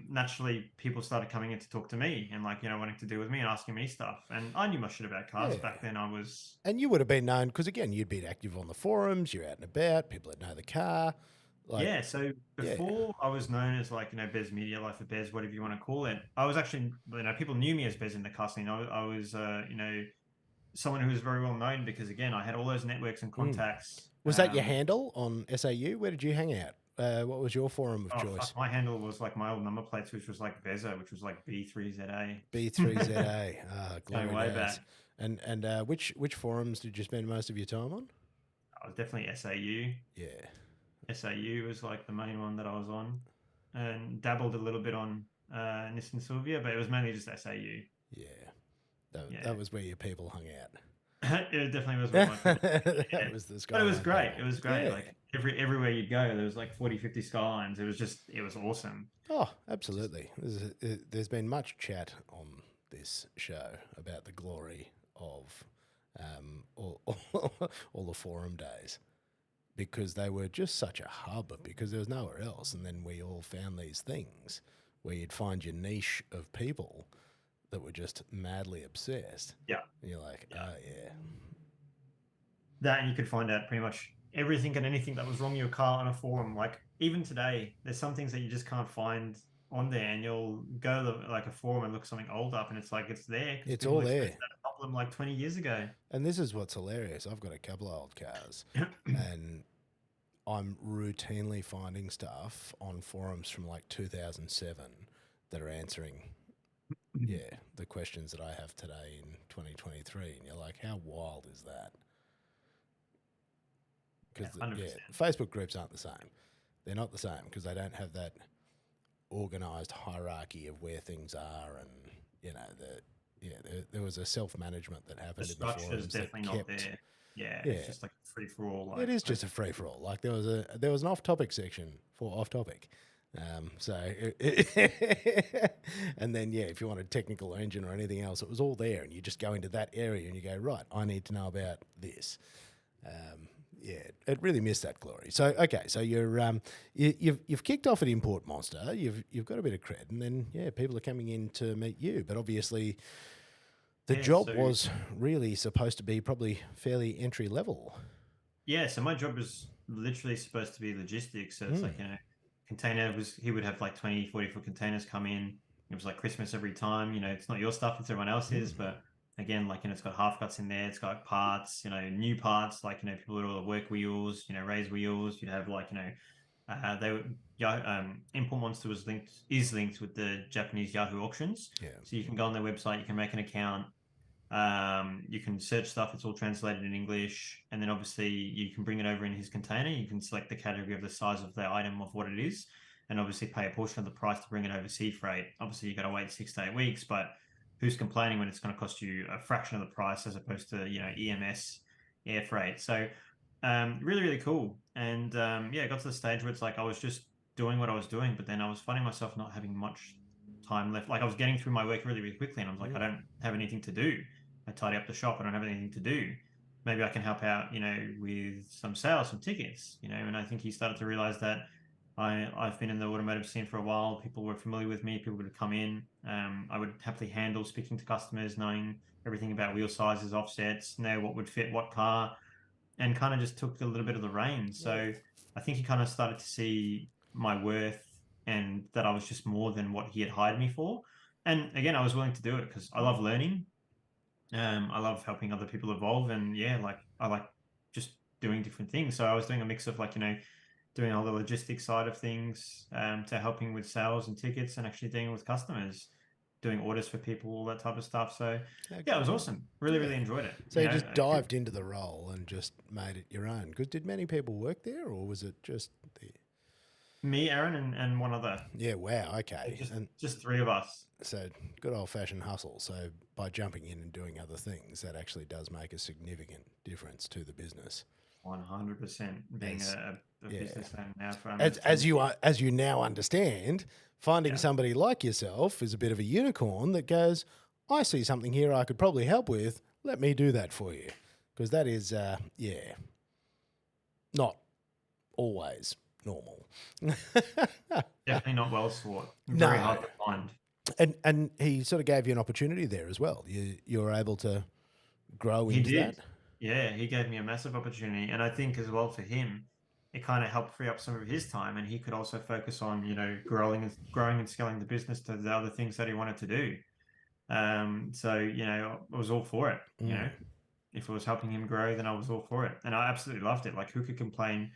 Naturally people started coming in to talk to me and like wanting to deal with me and asking me stuff, and I knew my shit about cars Yeah. back then. I was And you would have been known because again, you'd been active on the forums. You're out and about. People that know the car. Like, Yeah, so yeah. before I was known as like, Bez Media, Life of Bez, whatever you want to call it, I was actually, people knew me as Bez in the car scene. I was, someone who was very well known because, again, I had all those networks and contacts. Was that your handle on SAU? Where did you hang out? What was your forum of Oh, choice? fuck, my handle was like my old number plates, which was like Bezo, which was like B3ZA. B3ZA. Ah, glory Going way days. back. And which forums did you spend most of your time on? I was definitely SAU. Yeah. SAU was like the main one that I was on, and dabbled a little bit on Nissan Silvia, but it was mainly just SAU. Yeah. Yeah. That was where your people hung out. It definitely was one of my favorites. That was the But it was Skyline great. people. It was great. Yeah. Like everywhere you'd go, there was like 40, 50 skylines. It was awesome. Oh, absolutely. There's been much chat on this show about the glory of all the forum days because they were just such a hub because there was nowhere else. And then we all found these things where you'd find your niche of people that were just madly obsessed. Yeah. And you're like, oh, yeah. That, and you could find out pretty much everything and anything that was wrong with your car on a forum. Like even today, there's some things that you just can't find on there, and you'll go to like a forum and look something old up, and it's like it's there. It's all there. That problem like 20 years ago. And this is what's hilarious. I've got a couple of old cars, and I'm routinely finding stuff on forums from like 2007 that are answering, the questions that I have today in 2023. And you're like, how wild is that? Because Facebook groups aren't the same. They're not the same because they don't have that organized hierarchy of where things are, and there was a self-management that happened. The in the structure is forums definitely not there. Yeah, it's just like a free for all. Like, it is just a free for all. Like there was an off-topic section for off-topic. And then if you wanted technical engine or anything else, it was all there, and you just go into that area and you go, right, I need to know about this. It really missed that glory. So okay, so you've kicked off at Import Monster. You've got a bit of cred, and then people are coming in to meet you. But obviously, the job was really supposed to be probably fairly entry level. Yeah, so my job was literally supposed to be logistics. So it's Mm. like, container was, he would have like 20, 40 foot containers come in. It was like Christmas every time. It's not your stuff, it's everyone else's. Mm. But again, like, it's got half cuts in there. It's got parts, new parts, like, people with all the work wheels, raised wheels. You'd have like, they would, yeah, Import Monster is linked with the Japanese Yahoo auctions. Yeah. So you can go on their website, you can make an account, you can search stuff, it's all translated in English, and then obviously you can bring it over in his container. You can select the category of the size of the item of what it is, and obviously pay a portion of the price to bring it over sea freight. Obviously, you got to wait 6 to 8 weeks, but who's complaining when it's going to cost you a fraction of the price as opposed to EMS air freight? So really, really cool. And yeah, it got to the stage where it's like I was just doing what I was doing, but then I was finding myself not having much time left. Like I was getting through my work really, really quickly, and I was like, I Mm. don't have anything to do. I tidy up the shop, I don't have anything to do. Maybe I can help out, with some sales, some tickets, And I think he started to realize that I've been in the automotive scene for a while. People were familiar with me. People would come in. I would happily handle speaking to customers, knowing everything about wheel sizes, offsets, know what would fit what car, and kind of just took a little bit of the reins. Yeah. So I think he kind of started to see my worth and that I was just more than what he had hired me for. And again, I was willing to do it because I love learning. I love helping other people evolve, and yeah, like I like just doing different things. So I was doing a mix of like doing all the logistics side of things, to helping with sales and tickets, and actually dealing with customers, doing orders for people, all that type of stuff. So How yeah, it was good. awesome. Really, Yeah. really enjoyed it. So you just dived into the role and just made it your own. Because did many people work there, or was it just the? Me, Aaron, and one other. Yeah. Wow. So Okay. And just three of us. so good old fashioned hustle. So by jumping in and doing other things, that actually does make a significant difference to the business. 100% being As a yeah, business owner now for as almost 10 as you years. are as you now understand, finding Yeah, somebody like yourself is a bit of a unicorn that goes, I see something here I could probably help with. Let me do that for you, because that is yeah, not always normal. definitely not well sought. Very No, hard to find. and he sort of gave you an opportunity there as well. You were able to grow He into that. did. Yeah, he gave me a massive opportunity. And I think as well for him, it kind of helped free up some of his time. And he could also focus on, growing and scaling the business to the other things that he wanted to do. So, I was all for it. Mm, If it was helping him grow, then I was all for it. And I absolutely loved it. Like, who could complain?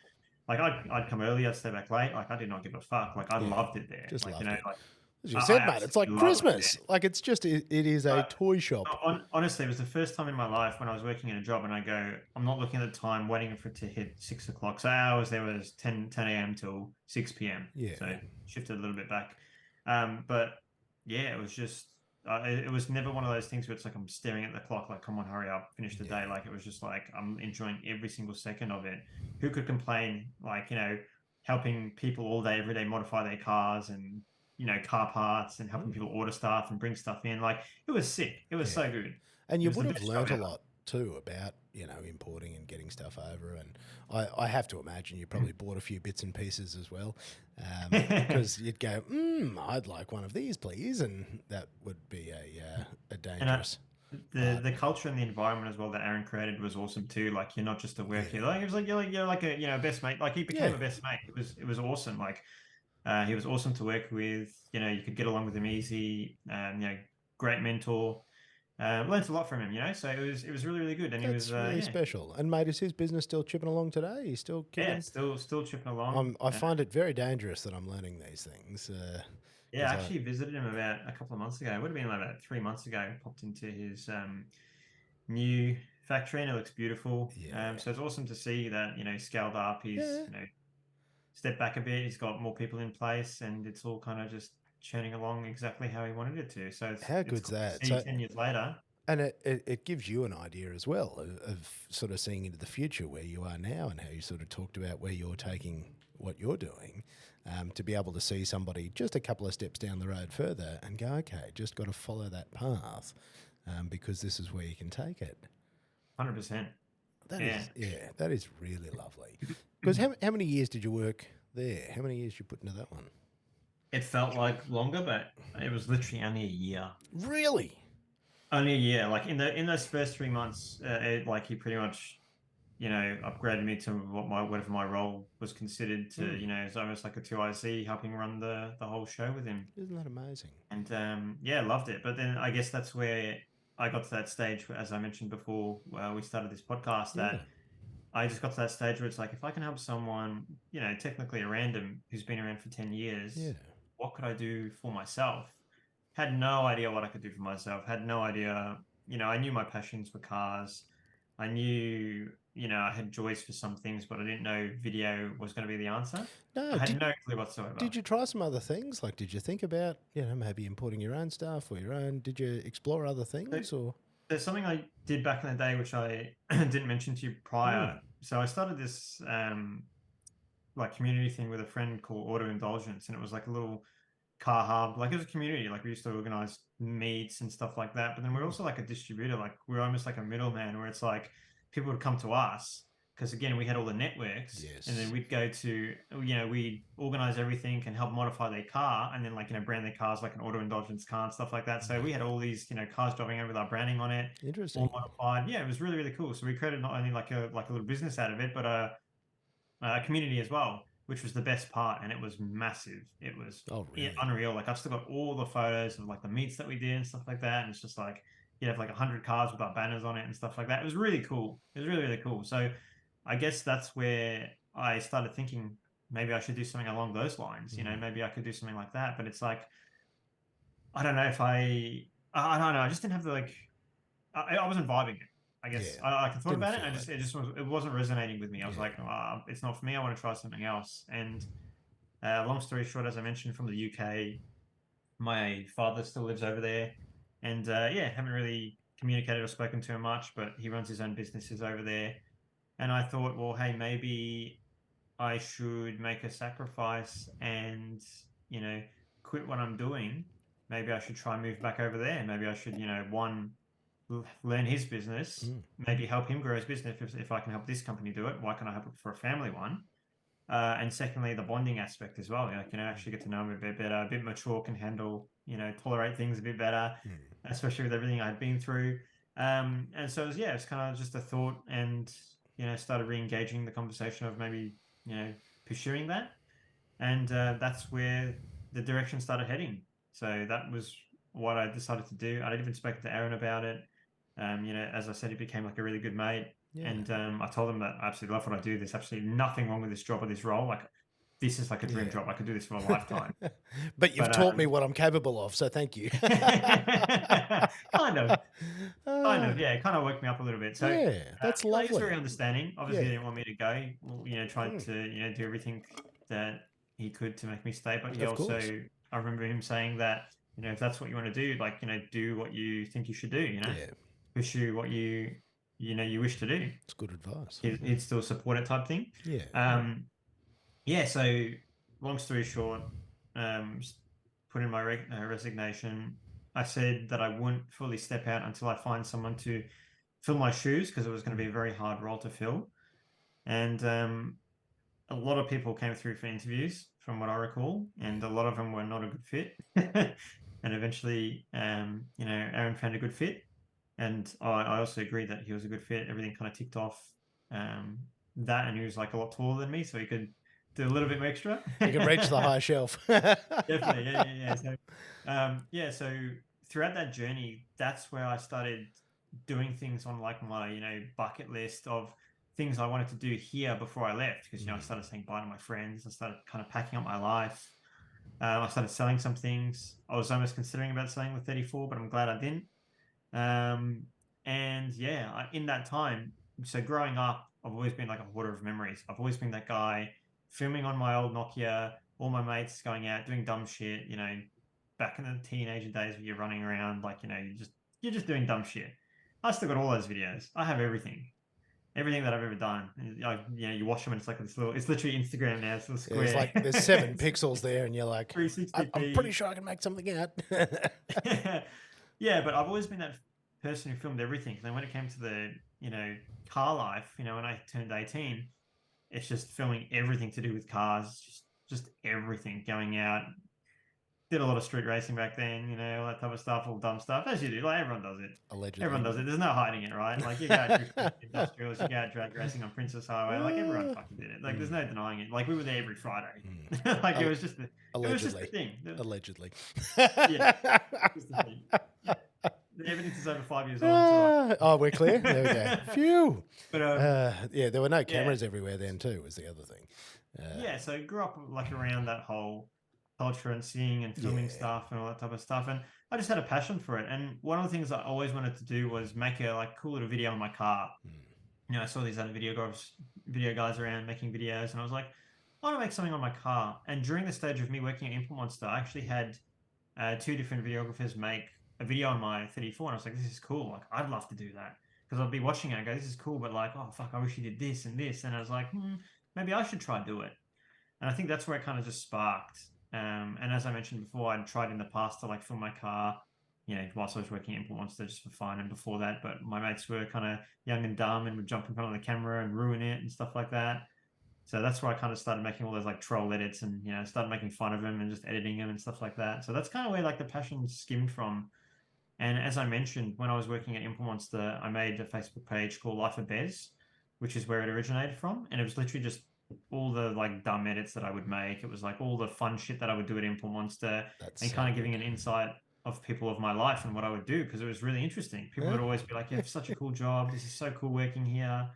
Like, I'd come early, I'd stay back late. Like, I did not give a fuck. Like, I yeah, loved it there. just Like, loved it. like As you I said, mate, it's like absolutely love it there. Christmas. Like it's just it is a But toy shop. honestly, it was the first time in my life when I was working in a job and I go, I'm not looking at the time, waiting for it to hit 6 o'clock. So hours there was 10 a.m. till 6 p.m. Yeah. So shifted a little bit back. But yeah, it was just, it was never one of those things where it's like I'm staring at the clock, like, come on, hurry up, finish the day. Yeah. Like, it was just like, I'm enjoying every single second of it. Who could complain? Like, helping people all day, every day modify their cars and, car parts, and helping Mm, people order stuff and bring stuff in. Like, it was sick. It was yeah. so good. And It you was the would have best job learnt a ever. lot too about, importing and getting stuff over. And I have to imagine you probably bought a few bits and pieces as well, because you'd go, I'd like one of these, please. And that would be a And dangerous the part. the culture and the environment as well that Aaron created was awesome too. Like, you're not just a Yeah. worker. Like, it was like you're like a best mate. Like, he Yeah. became a best mate. It was awesome. Like, he was awesome to work with. You could get along with him easy. Great mentor. Learned a lot from him. So it was really, really good. And he was That's really yeah, special. And mate, is his business still chipping along today? He's still yeah, kicking? still chipping along. I find it very dangerous that I'm learning these things, Yeah, because I actually visited him about a couple of months ago. It would have been like about 3 months ago. Popped into his new factory, and it looks beautiful. yeah, So it's awesome to see that scaled up. He's yeah. stepped back a bit. He's got more people in place, and it's all kind of just churning along exactly how he wanted it to. So How it's good's cool to that? see So, 10 years later. and it gives you an idea as well of sort of seeing into the future where you are now and how you sort of talked about where you're taking what you're doing, to be able to see somebody just a couple of steps down the road further and go, okay, just got to follow that path, because this is where you can take it. 100%. That Yeah. is, yeah, that is really lovely. Because how many years did you work there? How many years did you put into that one? It felt like longer, but it was literally only a year. Really? Only a year. Like, in those first 3 months, like, he pretty much upgraded me to whatever my role was considered to, Mm. it's almost like a 2IC, helping run the whole show with him. Isn't that amazing? And yeah, loved it. But then I guess that's where I got to that stage, as I mentioned before, we started this podcast, Yeah. that I just got to that stage where it's like, if I can help someone, technically a random who's been around for 10 Yeah. years, what could I do for myself? Had no idea what I could do for myself. Had no idea, I knew my passions were cars. I knew, I had joys for some things, but I didn't know video was going to be the answer. I No, had no clue whatsoever. did you try some other things? Like, did you think about, maybe importing your own stuff or your own? Did you explore other So things or? there's something I did back in the day, which I didn't mention to you Mm. prior. So I started this like community thing with a friend called Auto Indulgence, and it was like a little car hub. Like, it was a community. Like, we used to organize meets and stuff like that. But then we're Mm. also like a distributor. Like, we're almost like a middleman, where it's like people would come to us because, again, we had all the networks, and then Yes. we'd go to, we'd organize everything and help modify their car, and then, like, brand their cars like an Auto Indulgence car and stuff like that. So we had all these, cars driving over with our branding on it, all Interesting. modified. Yeah, it was really, really cool. So we created not only like a little business out of it, but community as well, which was the best part. And it was massive. It was Oh, really? unreal. Like, I've still got all the photos of like the meets that we did and stuff like that. And it's just like, you have like 100 cars with our banners on it and stuff like that. It was really cool. It was really, really cool. So I guess that's where I started thinking, maybe I should do something along those lines. Mm. Maybe I could do something like that. But it's like, I don't know if I don't know. I just didn't have the, like, I wasn't vibing it. I guess Yeah. I thought Didn't about it. feel it. It wasn't resonating with me. I was like, Yeah. it's not for me. I want to try something else. And long story short, as I mentioned, from the UK, my father still lives over there, and yeah, haven't really communicated or spoken to him much. But he runs his own businesses over there, and I thought, well, hey, maybe I should make a sacrifice and, you know, quit what I'm doing. Maybe I should try and move back over there. Maybe I should, one, learn his business, Mm. maybe help him grow his business. If I can help this company do it, why can't I help it for a family one? And secondly, the bonding aspect as well. Like, actually get to know him a bit better, a bit mature, can handle, tolerate things a bit better, Mm. especially with everything I'd been through. And so it's kind of just a thought, and, started re-engaging the conversation of maybe, pursuing that. And that's where the direction started heading. So that was what I decided to do. I'd even spoken to Aaron about it. As I said, he became like a really good mate. Yeah. And I told him that I absolutely love what I do. There's absolutely nothing wrong with this job or this role. Like, this is like a dream job. I could do this for a lifetime. Yeah. But you've But taught me what I'm capable of, so thank you. kind of, Uh, yeah, it kind of woke me up a little bit. So, yeah, that's he's very lovely. understanding. Obviously, he Yeah. didn't want me to go. Well, tried Mm. to, do everything that he could to make me stay. But he Of course. also, I remember him saying that, if that's what you want to do, like, do what you think you should do. Yeah. Pursue what you wish to do. It's good advice. He'd still support it, type thing. Yeah. Yeah. So, long story short, put in my resignation. I said that I wouldn't fully step out until I find someone to fill my shoes, because it was going to be a very hard role to fill. And a lot of people came through for interviews, from what I recall, and a lot of them were not a good fit. And eventually, Aaron found a good fit, and I also agreed that he was a good fit. Everything kind of ticked off that, and he was like a lot taller than me, so he could do a little bit extra. You can reach the high shelf. Definitely, yeah. So, so throughout that journey, that's where I started doing things on, like, my, bucket list of things I wanted to do here before I left. Because, I started saying bye to my friends. I started kind of packing up my life. I started selling some things. I was almost considering about selling the 34, but I'm glad I didn't. And yeah, in that time, so growing up, I've always been like a hoarder of memories. I've always been that guy filming on my old Nokia, all my mates going out doing dumb shit, back in the teenager days where you're running around, like, you're just doing dumb shit. I still got all those videos. I have everything that I've ever done. You watch them and it's like this little, it's literally Instagram now. It's a little square. It's like there's 7 pixels there, and you're like, 360p. I'm pretty sure I can make something out. Yeah, but I've always been that person who filmed everything. And then when it came to the, car life, when I turned 18, it's just filming everything to do with cars, just everything, going out, did a lot of street racing back then, all that type of stuff, all dumb stuff, as you do. Like everyone does it. Allegedly. Everyone does it. There's no hiding it, right? Like you go out drifting industrials, you go out drag racing on Princess Highway. Like everyone fucking did it. Like there's no denying it. Like we were there every Friday. Like it was just the thing. Allegedly. Yeah, just the thing. Yeah. The evidence is over 5 years old. Oh, we're clear. There we go. Phew. But yeah, there were no cameras everywhere then too. Was the other thing. Yeah, so I grew up like around that whole culture and seeing and filming stuff and all that type of stuff, and I just had a passion for it. And one of the things I always wanted to do was make a like cool little video in my car. I saw these other video guys around making videos, and I was like, I want to make something on my car. And during the stage of me working at Import Monster, I actually had two different videographers make a video on my 34, and I was like, this is cool. Like, I'd love to do that because I'd be watching it and go, this is cool, but like, oh fuck, I wish you did this and this. And I was like, maybe I should try do it. And I think that's where it kind of just sparked. And as I mentioned before, I'd tried in the past to like film my car, whilst I was working at Import Monster just for fun and before that. But my mates were kind of young and dumb and would jump in front of the camera and ruin it and stuff like that. So that's where I kind of started making all those like troll edits and, started making fun of them and just editing them and stuff like that. So that's kind of where like the passion skimmed from. And as I mentioned, when I was working at Import Monster, I made a Facebook page called Life of Bez, which is where it originated from. And it was literally just all the like dumb edits that I would make. It was like all the fun shit that I would do at Import Monster and kind of giving an insight of people of my life and what I would do because it was really interesting. People would always be like, you have such a cool job. This is so cool working here.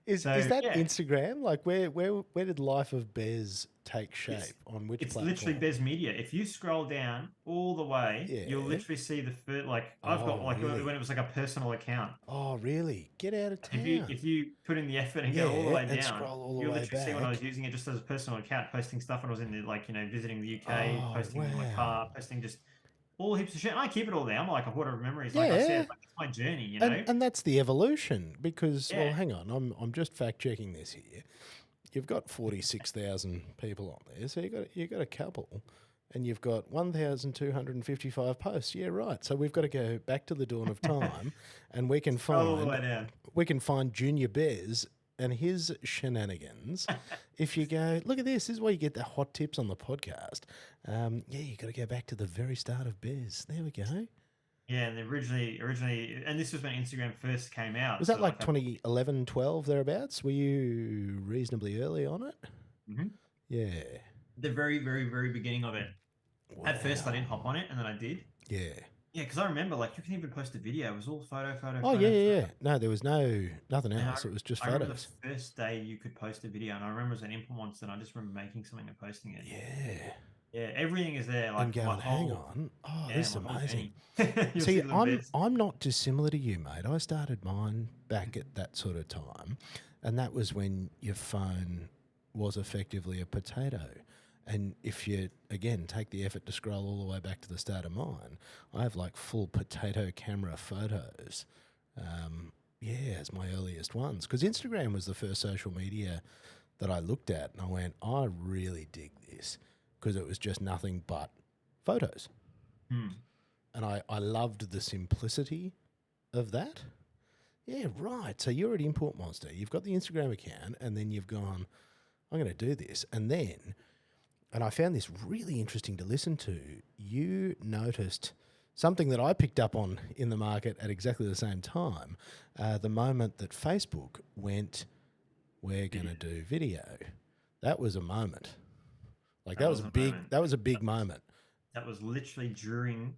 Is that Instagram? Like where did Life of Bez take shape? On which platform? It's literally Bez Media. If you scroll down all the way, you'll literally see the first, like I've got like when it was like a personal account. Oh really? Get out of town. If you put in the effort and go all the way down, scroll all the you'll way literally back. see when I was using it just as a personal account, posting stuff when I was in the like visiting the UK, posting in my car, posting just all heaps of shit. And I keep it all there. I'm like a hoard of memories. Like I said, like, it's my journey, And that's the evolution because, well, hang on. I'm just fact checking this here. You've got 46,000 people on there. So you got a couple and you've got 1,255 posts. Yeah, right. So we've got to go back to the dawn of time and we can find Junior Bez and his shenanigans. If you go, look at this is where you get the hot tips on the podcast. You got to go back to the very start of Bez. There we go. Yeah, and originally, and this was when Instagram first came out. Was that like 2011, 12, thereabouts? Were you reasonably early on it? Mm-hmm. Yeah. The very, very, very beginning of it. Wow. At first, I didn't hop on it, and then I did. Yeah. Yeah, because I remember, like, you can even post a video. It was all photo. Oh, yeah. No, there was nothing else. It was just photos. I remember the first day you could post a video, and I remember it was an Import Monster, and I just remember making something and posting it. Yeah. Yeah, everything is there. Like, and going, hang on. Oh, this is amazing. See, I'm not dissimilar to you, mate. I started mine back at that sort of time, and that was when your phone was effectively a potato. And if you, again, take the effort to scroll all the way back to the start of mine, I have like full potato camera photos. As my earliest ones. Because Instagram was the first social media that I looked at and I went, I really dig this because it was just nothing but photos. And I loved the simplicity of that. Yeah, right. So you're at Import Monster. You've got the Instagram account and then you've gone, I'm going to do this. And I found this really interesting to listen to. You noticed something that I picked up on in the market at exactly the same time. The moment that Facebook went, we're going to do video. That was a moment. Like that was a big moment. That was literally during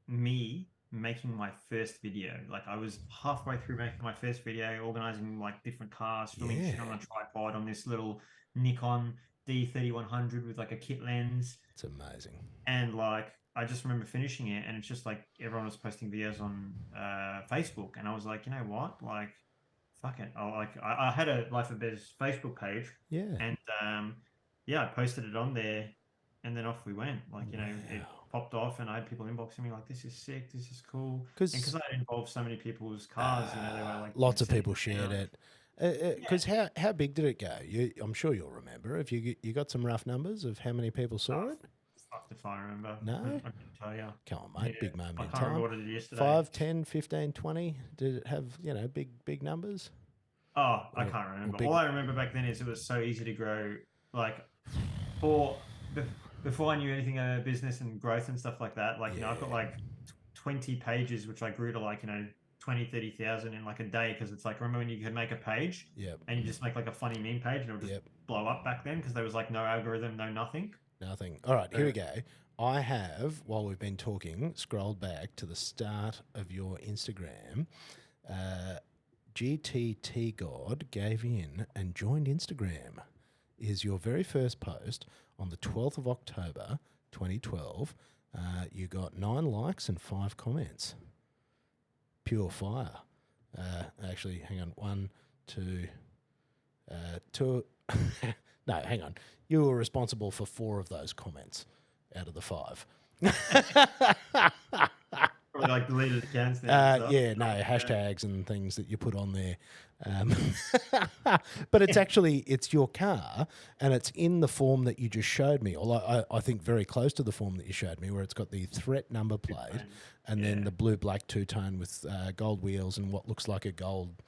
me making my first video. Like I was halfway through making my first video, organizing like different cars, filming shit on a tripod on this little Nikon D3100 with like a kit lens. It's amazing. And like I just remember finishing it, and it's just like everyone was posting videos on Facebook, and I was like, you know what, like, fuck it. I had a Life of Bez Facebook page, and I posted it on there, and then off we went. Like it popped off, and I had people inboxing me like, "This is sick, this is cool," because I had involved so many people's cars. They were like lots of people shared it. Because how big did it go? I'm sure you'll remember. If you got some rough numbers of how many people saw it. If I remember. No? I can tell you. Come on, mate. Big moment in time. I can't remember what it did yesterday. 5, 10, 15, 20? Did it have, big numbers? Oh, I can't remember. All I remember back then is it was so easy to grow. Like, before I knew anything about business and growth and stuff like that, like, I've got Yeah. like 20 pages, which I grew to like, 20, 30,000 in like a day. Cause it's like, remember when you could make a page Yep. and you just make like a funny meme page and it would just Yep. blow up back then because there was like no algorithm, no nothing. Nothing. All right, here So, we go. I have, while we've been talking, scrolled back to the start of your Instagram. GTT God gave in and joined Instagram. Is your very first post on the 12th of October, 2012. You got 9 likes and 5 comments. Pure fire. Actually, hang on. 1, 2, 2. No, hang on. You were responsible for 4 of those comments out of the 5. probably like deleted accounts then and stuff. Yeah, no, hashtags and things that you put on there. But it's actually, it's your car and it's in the form that you just showed me. Or I think very close to the form that you showed me, where it's got the threat number plate and then the blue-black two-tone with gold wheels and what looks like a gold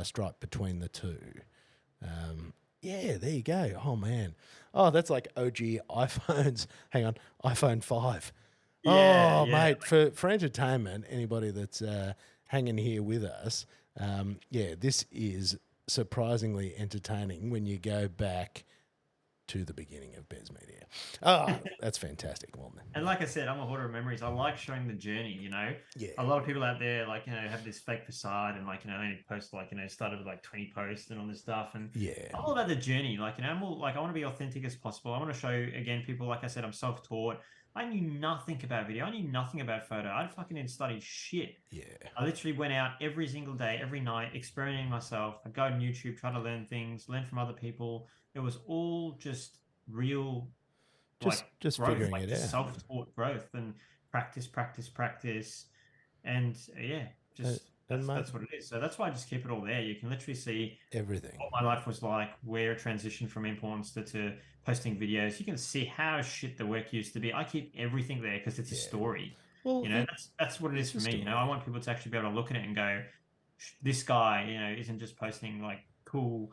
stripe between the two. Yeah, there you go. Oh, man. Oh, that's like OG iPhones. Hang on, iPhone 5. Yeah, Oh, yeah. mate, for entertainment, anybody that's hanging here with us, yeah, this is surprisingly entertaining when you go back to the beginning of Bez Media. Oh, that's fantastic. Well, And like I said, I'm a hoarder of memories. I like showing the journey, yeah, A lot of people out there, like, have this fake facade and, like, only post, like, started with like 20 posts and all this stuff. And yeah, I'm all about the journey. Like, I'm all like, I want to be authentic as possible. I want to show, again, people, like I said, I'm self taught. I knew nothing about video. I knew nothing about photo. I fucking didn't study shit. yeah. I literally went out every single day, every night, experimenting myself. I'd go on YouTube, try to learn things, learn from other people. It was all just real, like, Just growth, figuring like it just out. self-taught growth and practice, practice, practice. And yeah, And, just and mate, that's what it is. So that's why I just keep it all there. You can literally see everything. what my life was like, where it transitioned from influencer to posting videos. You can see how shit the work used to be. I keep everything there because it's a Yeah. story. Well, it That's what it is is a for me. I story. want people to actually be able to look at it and go, this guy, isn't just posting like cool,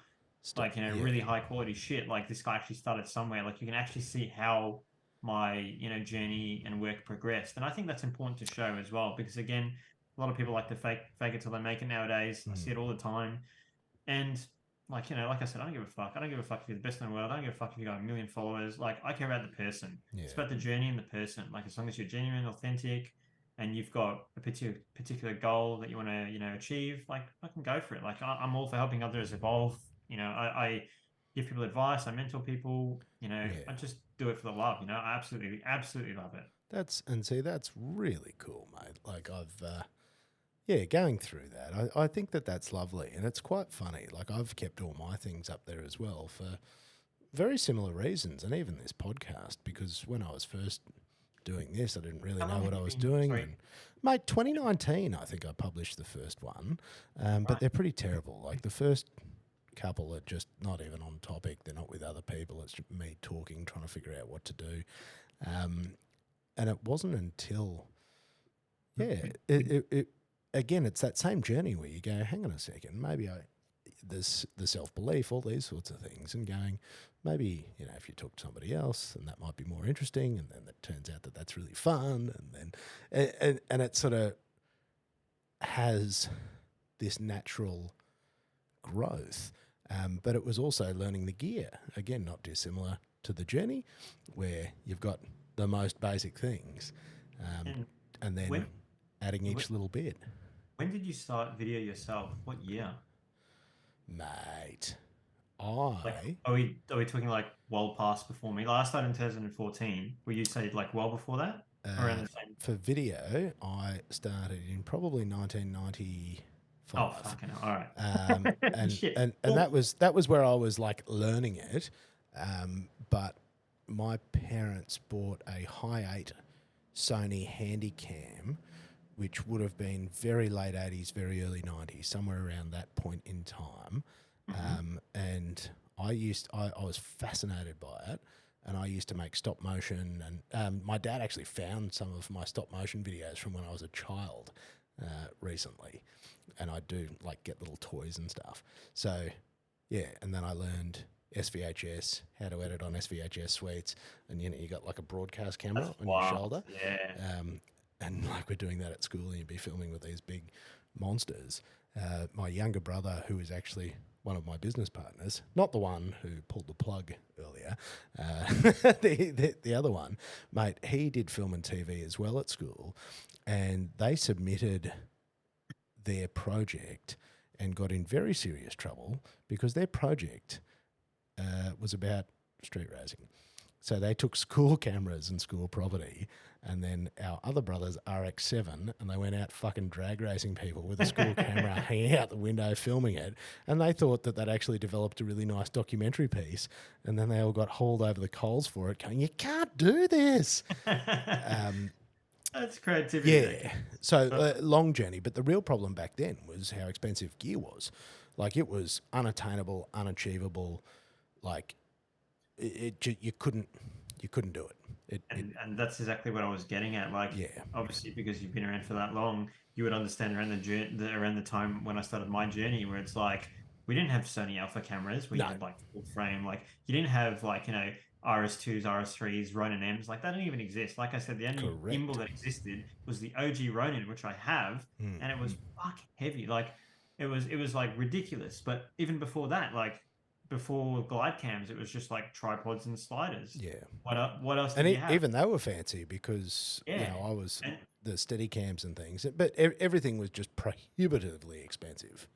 like, Yeah, really high quality shit. Like, this guy actually started somewhere. Like, you can actually see how my, journey and work progressed. And I think that's important to show as well, because again, a lot of people like to fake it till they make it nowadays. I see it all the time. And like, like I said, I don't give a fuck. I don't give a fuck if you're the best in the world. I don't give a fuck if you got a million followers. Like, I care about the person. It's yeah. about the journey and the person. Like, as long as you're genuine, authentic, and you've got a particular goal that you want to, achieve, like, I can go for it. Like, I'm all for helping others evolve. I give people advice. I mentor people. I Yeah. just do it for the love. I absolutely, absolutely love it. That's really cool, mate. Like yeah, going through that, I think that's lovely and it's quite funny. Like I've kept all my things up there as well for very similar reasons, and even this podcast, because when I was first doing this, I didn't really How know long what have I you was been? doing. Sorry, And mate, 2019, I think I published the first one, but right? they're pretty terrible. Like the first couple are just not even on topic. They're not with other people. It's just me talking, trying to figure out what to do. And it wasn't until it again, it's that same journey where you go, hang on a second, maybe there's the self belief, all these sorts of things, and going, maybe if you talk to somebody else, then that might be more interesting, and then it turns out that that's really fun, and then and it sort of has this natural growth. But it was also learning the gear again, not dissimilar to the journey, where you've got the most basic things, And and then when adding when each little bit. when did you start video yourself? What year? Mate, Like, I are we talking like well past before me? Like, I started in 2014. Will you say like well before that? Around the same? for video, I started in probably 1995. Oh, fucking hell. All right. And Shit. and Well, that was where I was like learning it. But my parents bought a high 8 Sony Handycam, which would have been very late 80s, very early 90s, somewhere around that point in time. mhm. And I was fascinated by it. And I used to make stop motion. And my dad actually found some of my stop motion videos from when I was a child recently. And I do like get little toys and stuff. So, yeah. And then I learned SVHS, how to edit on SVHS suites, and you got like a broadcast That's camera on your wild. shoulder, Yeah. and like we're doing that at school, and you'd be filming with these big monsters. My younger brother, who is actually one of my business partners, not the one who pulled the plug earlier, the other one, mate, he did film and TV as well at school, and they submitted their project and got in very serious trouble because their project was about street racing. So they took school cameras and school property, and then our other brother's RX-7, and they went out fucking drag racing people with a school camera hanging out the window filming it, and they thought that they'd actually developed a really nice documentary piece, and then they all got hauled over the coals for it, going, "You can't do this." That's creativity. Yeah. So long journey, but the real problem back then was how expensive gear was. Like it was unattainable, unachievable. Like you couldn't do it. And that's exactly what I was getting at. Like, Yeah. obviously, because you've been around for that long, you would understand around around the time when I started my journey, where it's like we didn't have Sony Alpha cameras. We No. had like full frame. Like, you didn't have like RS2s, RS3s, Ronin M's. Like that didn't even exist. Like I said, the only Correct. gimbal that existed was the OG Ronin, which I have, and it was fuck heavy. Like it was like ridiculous. But even before that, like before glide cams, it was just like tripods and sliders. Yeah. What else And did you have? even they were fancy because Yeah. I was And the steady cams and things, but everything was just prohibitively expensive.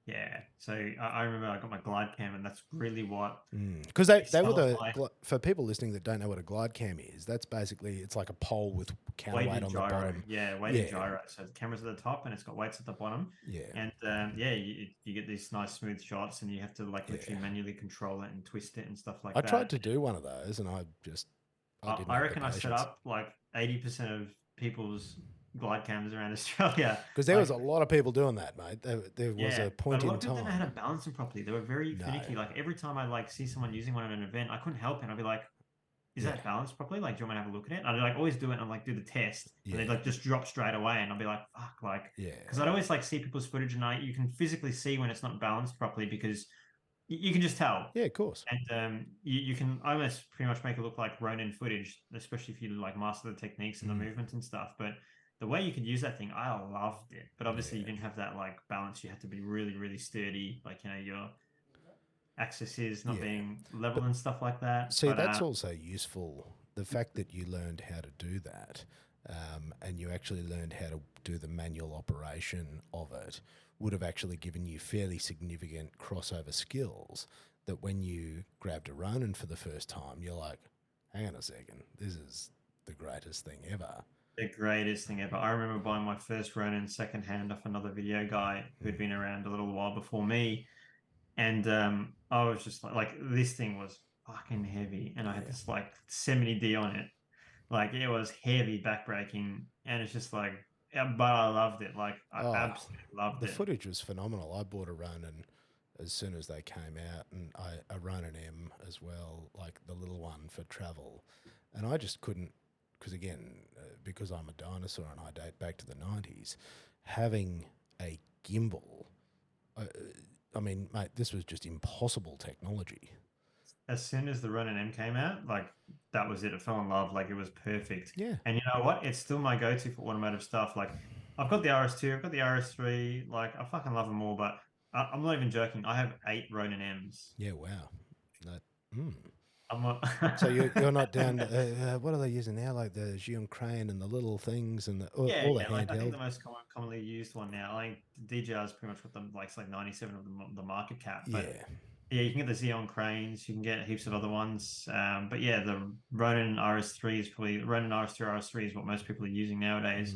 yeah, so I remember I got my glide cam, and that's really what Because they were started my for people listening that don't know what a glide cam is, that's basically, it's like a pole with counterweight weighted on the gyro. bottom. Yeah, weighted Yeah. gyro. So the camera's at the top, and it's got weights at the bottom. Yeah. And yeah, you get these nice smooth shots, and you have to like literally manually control it and twist it and stuff like I that. tried to do one of those, and I didn't I have reckon the I set patience. up like 80% of people's glide cams around Australia. Because there Like, was a lot of people doing that, mate. There was yeah, a but point a lot in of people didn't know how to time. balance them properly. They were very No. finicky. Like every time I like see someone using one at an event, I couldn't help it. I'd be like, "Is Yeah. that balanced properly? Like, do you want me to have a look at it?" And I'd like always do it and like do the test, and Yeah. they'd like just drop straight away, and I'd be like, "Fuck!" Like, Yeah. because I'd always like see people's footage, and you can physically see when it's not balanced properly because you can just tell. Yeah, of course. And you can almost pretty much make it look like Ronin footage, especially if you like master the techniques and the movement and stuff. But the way you could use that thing, I loved it. But obviously, you didn't have that like balance. You had to be really, really sturdy, like your axis is not being level But and stuff like that. see, But that's also useful. The fact that you learned how to do that, and you actually learned how to do the manual operation of it, would have actually given you fairly significant crossover skills. That when you grabbed a Ronin for the first time, you're like, hang on a second, this is the greatest thing ever. the greatest thing ever. I remember buying my first Ronin secondhand off another video guy who'd been around a little while before me. And I was just like this thing was fucking heavy, and I had this like 70D on it. Like it was heavy backbreaking, and it's just like, yeah, but I loved it. Like I Oh, absolutely loved the it. footage was phenomenal. I bought a Ronin as soon as they came out, and a Ronin M as well, like the little one for travel. And I just couldn't, because again, because I'm a dinosaur and I date back to the 90s, having a gimbal, uh, I mean, mate, this was just impossible technology. As soon as the Ronin M came out, like that was it. I fell in love. Like it was perfect. Yeah. And you know what? It's still my go-to for automotive stuff. Like I've got the RS2, I've got the RS3. Like I fucking love them all. But I'm not even joking. I have 8 Ronin M's. Yeah, wow. That, I'm not. So you're not down. What are they using now? Like the Xeon Crane and the little things and Yeah, all the yeah. Like I think the handheld. most commonly used one now. I think DJR is pretty much what the like it's like 97 of the market cap. But Yeah. yeah, you can get the Xeon cranes. You can get heaps of other ones. But yeah, the Ronin RS3 is probably Ronin RS2 RS3 is what most people are using nowadays.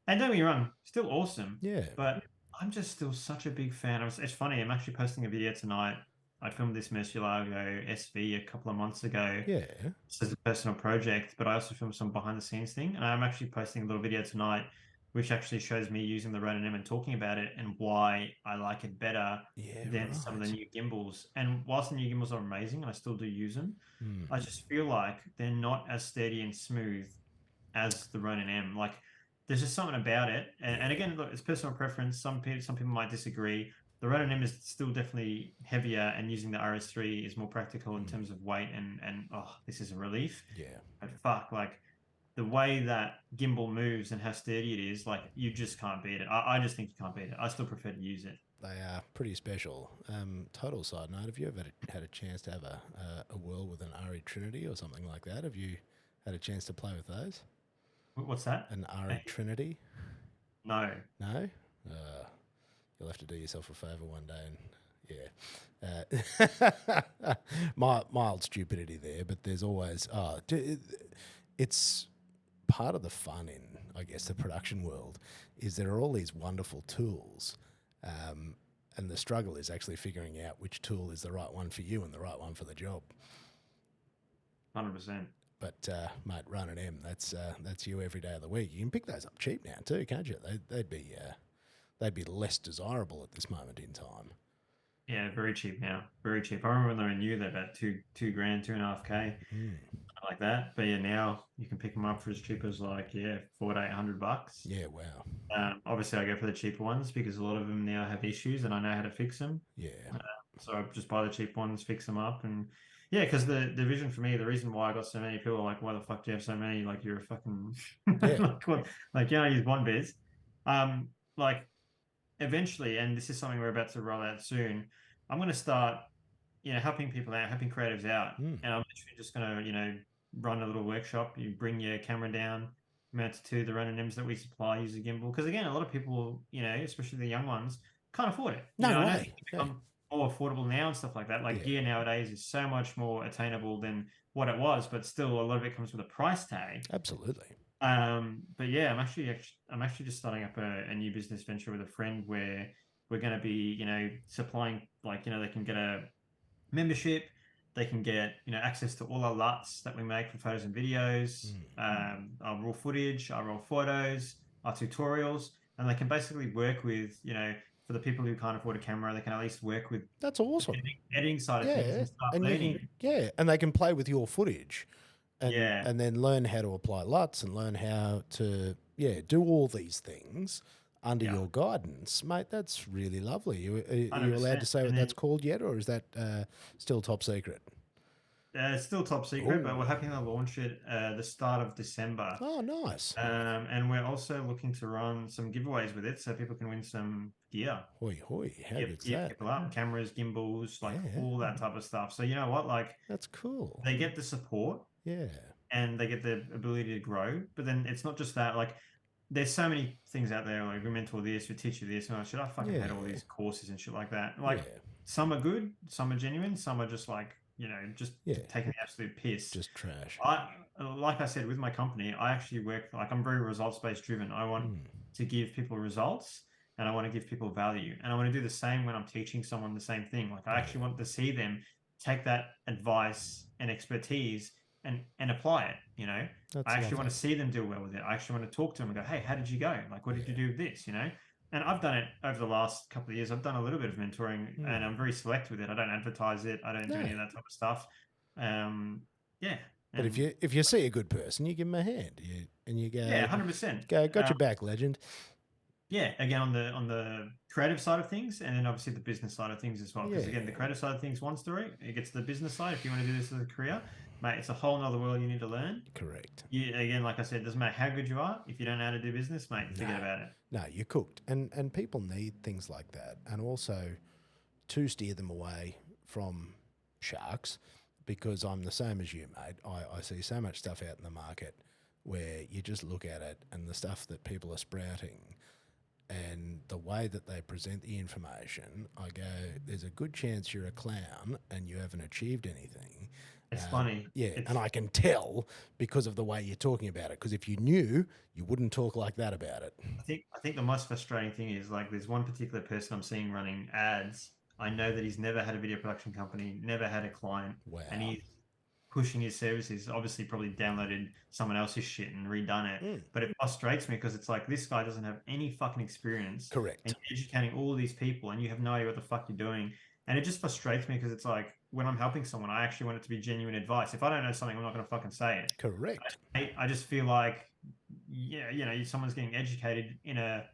And don't get me wrong, still awesome. Yeah. But I'm just still such a big fan. It's funny. I'm actually posting a video tonight. I filmed this Murcielago SV a couple of months ago. Yeah. This is a personal project, but I also filmed some behind the scenes thing. And I'm actually posting a little video tonight, which actually shows me using the Ronin M and talking about it and why I like it better Yeah. than some of the Right. new gimbals. And whilst the new gimbals are amazing and I still do use them, Mm. I just feel like they're not as steady and smooth as the Ronin M. Like there's just something about it. And again, look, it's personal preference. Some people might disagree. the Ronin M is still definitely heavier, and using the RS3 is more practical in Mm. terms of weight, and oh, this is a relief. Yeah. But fuck, like the way that gimbal moves and how sturdy it is, like you just can't beat it. I just think you can't beat it. I still prefer to use it. They are pretty special. Total side note: have you ever had a chance to have a whirl with an RE Trinity or something like that? Have you had a chance to play with those? What's that? An RE Trinity? No. No. You'll have to do yourself a favour one day and mild stupidity there, but there's always it's part of the fun in, I guess, the production world is there are all these wonderful tools, and the struggle is actually figuring out which tool is the right one for you and the right one for the job. 100%. But mate, run an M. That's you every day of the week. You can pick those up cheap now too, can't you? They'd be less desirable at this moment in time. Yeah, very cheap now. Very cheap. I remember when they were new, they're about two grand, 2.5K, like that. But yeah, now you can pick them up for as cheap as like $400 to $800. Yeah, wow. Obviously, I go for the cheaper ones because a lot of them now have issues, and I know how to fix them. Yeah, So I just buy the cheap ones, fix them up, and yeah, because the vision for me, the reason why I got so many people are like, why the fuck do you have so many? Like you're a fucking yeah. like what? Like you only use one biz. Like eventually, and this is something we're about to roll out soon. I'm going to start, helping people out, helping creatives out, Mm. and I'm literally just going to, run a little workshop. You bring your camera down, mount it to the Ronin M's that we supply, use a gimbal. Because again, a lot of people, especially the young ones, can't afford it. No I know way. it's become more affordable now and stuff like that. Like Yeah. gear nowadays is so much more attainable than what it was, but still a lot of it comes with a price tag. Absolutely. But yeah, I'm actually just starting up a new business venture with a friend where we're going to be, supplying, like, they can get a membership, they can get, access to all our LUTs that we make for photos and videos, our raw footage, our raw photos, our tutorials, and they can basically work with, for the people who can't afford a camera, they can at least work with That's the awesome. editing side of things Yeah, and start and you learning. can and they can play with your footage, and Yeah, then learn how to apply LUTs and learn how to do all these things under yeah, your guidance, mate. That's really lovely. Are you allowed to 100%. say what And that's then called yet, or is that still top secret? it's still top secret, but Oh, we're hoping to launch it the start of December. oh, nice. And we're also looking to run some giveaways with it so people can win some gear. Hoi hoi, how good's Gear that? people up, cameras, gimbals, like Yeah, all that type of stuff. So you know what? Like that's cool. they get the support Yeah, and they get the ability to grow. But then it's not just that. Like there's so many things out there. Like we mentor this, we teach you this. And should I fucking hate all yeah, these courses and shit like that? Like yeah, some are good, some are genuine, some are just like just yeah. taking the absolute piss. Just trash. Like I said, with my company, I actually work like I'm very results based driven. I want to give people results and I want to give people value. And I want to do the same when I'm teaching someone the same thing. Like I actually want to see them take that advice and expertise and apply it, That's I actually want lovely. to see them do well with it. I actually want to talk to them and go, hey, how did you go? Like, what did you do with this? And I've done it over the last couple of years. I've done a little bit of mentoring and I'm very select with it. I don't advertise it. I don't do any of that type of stuff. Yeah. But And if you see a good person, you give them a hand. You go, yeah, 100%. got your back, legend. Yeah, again on the creative side of things, and then obviously the business side of things as well. Because again, the Yeah. creative side of things, one story. It gets to the business side. If you want to do this as a career, mate, it's a whole nother world you need to learn. Correct. Again, like I said, it doesn't matter how good you are. If you don't know how to do business, mate, forget about it. No, you're cooked. And people need things like that. And also to steer them away from sharks, because I'm the same as you, mate. I see so much stuff out in the market where you just look at it and the stuff that people are sprouting and the way that they present the information, I go, there's a good chance you're a clown and you haven't achieved anything. It's funny. Yeah, It's, and I can tell because of the way you're talking about it. Because if you knew, you wouldn't talk like that about it. I think the most frustrating thing is like there's one particular person I'm seeing running ads. I know that he's never had a video production company, never had a client, and Wow. he's pushing his services. Obviously, probably downloaded someone else's shit and redone it. Mm. But it frustrates me because it's like this guy doesn't have any fucking experience, Correct. and you're educating all these people, and you have no idea what the fuck you're doing. And it just frustrates me because it's like when I'm helping someone, I actually want it to be genuine advice. If I don't know something, I'm not going to fucking say it. Correct. I just feel like, yeah, someone's getting educated in a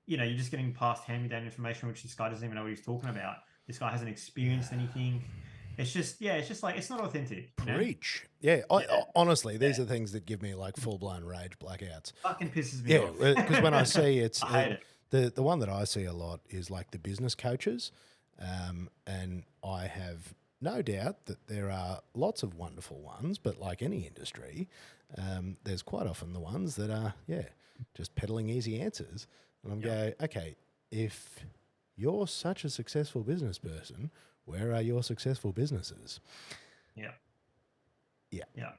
you're just getting past hand-me-down information, which this guy doesn't even know what he's talking about. This guy hasn't experienced anything. It's just like it's not authentic, you know? Preach. Yeah. Yeah, Honestly, these yeah. are things that give me like full blown rage blackouts. Fucking pisses me Yeah, off. because when I see it's I hate it. the one that I see a lot is like the business coaches, and I have no doubt that there are lots of wonderful ones, but like any industry, there's quite often the ones that are just peddling easy answers, and I'm Yeah, go, okay, if you're such a successful business person, where are your successful businesses? yeah, Yeah. yeah,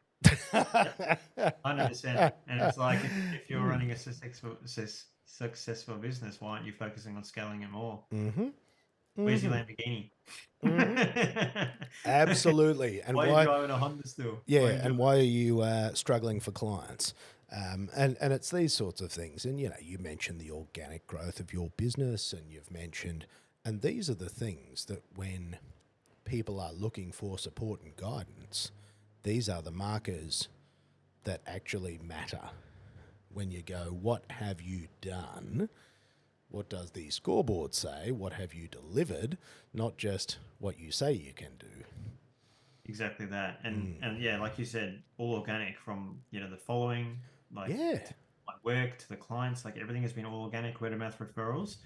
yeah. 100%. And it's like if you're running a successful business, why aren't you focusing on scaling it more? Mm-hmm. Where's your Mm-hmm. Lamborghini? Mm-hmm. Absolutely. And Why are you why? driving a Honda still? Why are Yeah, you and doing why are you struggling for clients? And it's these sorts of things. And you mentioned the organic growth of your business, and you've mentioned, and these are the things that when people are looking for support and guidance, these are the markers that actually matter. When you go, what have you done? What does the scoreboard say? What have you delivered? Not just what you say you can do. exactly that? And yeah, like you said, all organic from the following, like Yeah. to my work to the clients, like everything has been all organic, word of mouth referrals.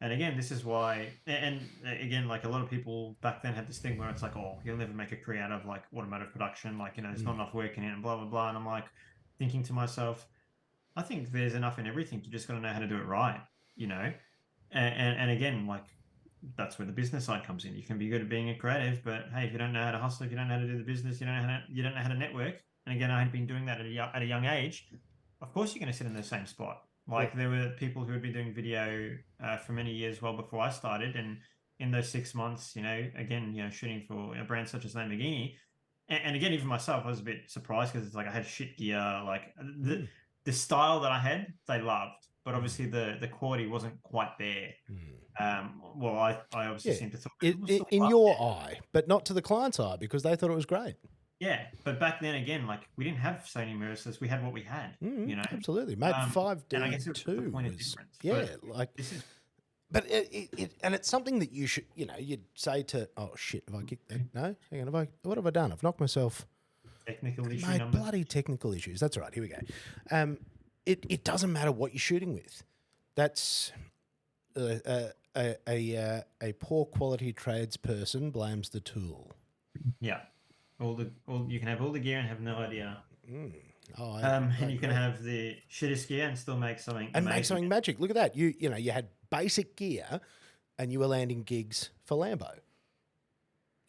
And again, this is why, and again, like a lot of people back then had this thing where it's like, oh, you'll never make a career out of like automotive production, like there's not enough work in it, and blah blah blah. And I'm like thinking to myself, I think there's enough in everything. You just got to know how to do it right, you know. And again, like that's where the business side comes in. You can be good at being a creative, but hey, if you don't know how to hustle, if you don't know how to do the business, you don't know how to network. And again, I had been doing that at a young age. Of course, you're going to sit in the same spot. Well, Like there were people who had been doing video for many years, well before I started, and in those 6 months, again, shooting for a brand such as Lamborghini, and again, even myself, I was a bit surprised because it's like I had shit gear. Like the style that I had, they loved, but obviously the quality wasn't quite there. Well, I obviously yeah, seem to thought people still in loved your it. eye, but not to the client's eye because they thought it was great. Yeah, but back then again, like we didn't have Sony mirrorless, we had what we had, you know. Absolutely, mate. And I 5D guess it was just a two point of was difference. yeah, But like, this is but and it's something that you should, you'd say to, oh shit, have I kicked that? No, hang on, what have I done? I've knocked myself. technical issue Mate, number bloody three. technical issues. That's all right. Here we go. It doesn't matter what you're shooting with. That's a poor quality tradesperson blames the tool. Yeah, all you can have all the gear and have no idea. Oh, I And you can agree. have the shittest gear and still make something And make amazing. something magic. Look at that. You had basic gear, and you were landing gigs for Lambo.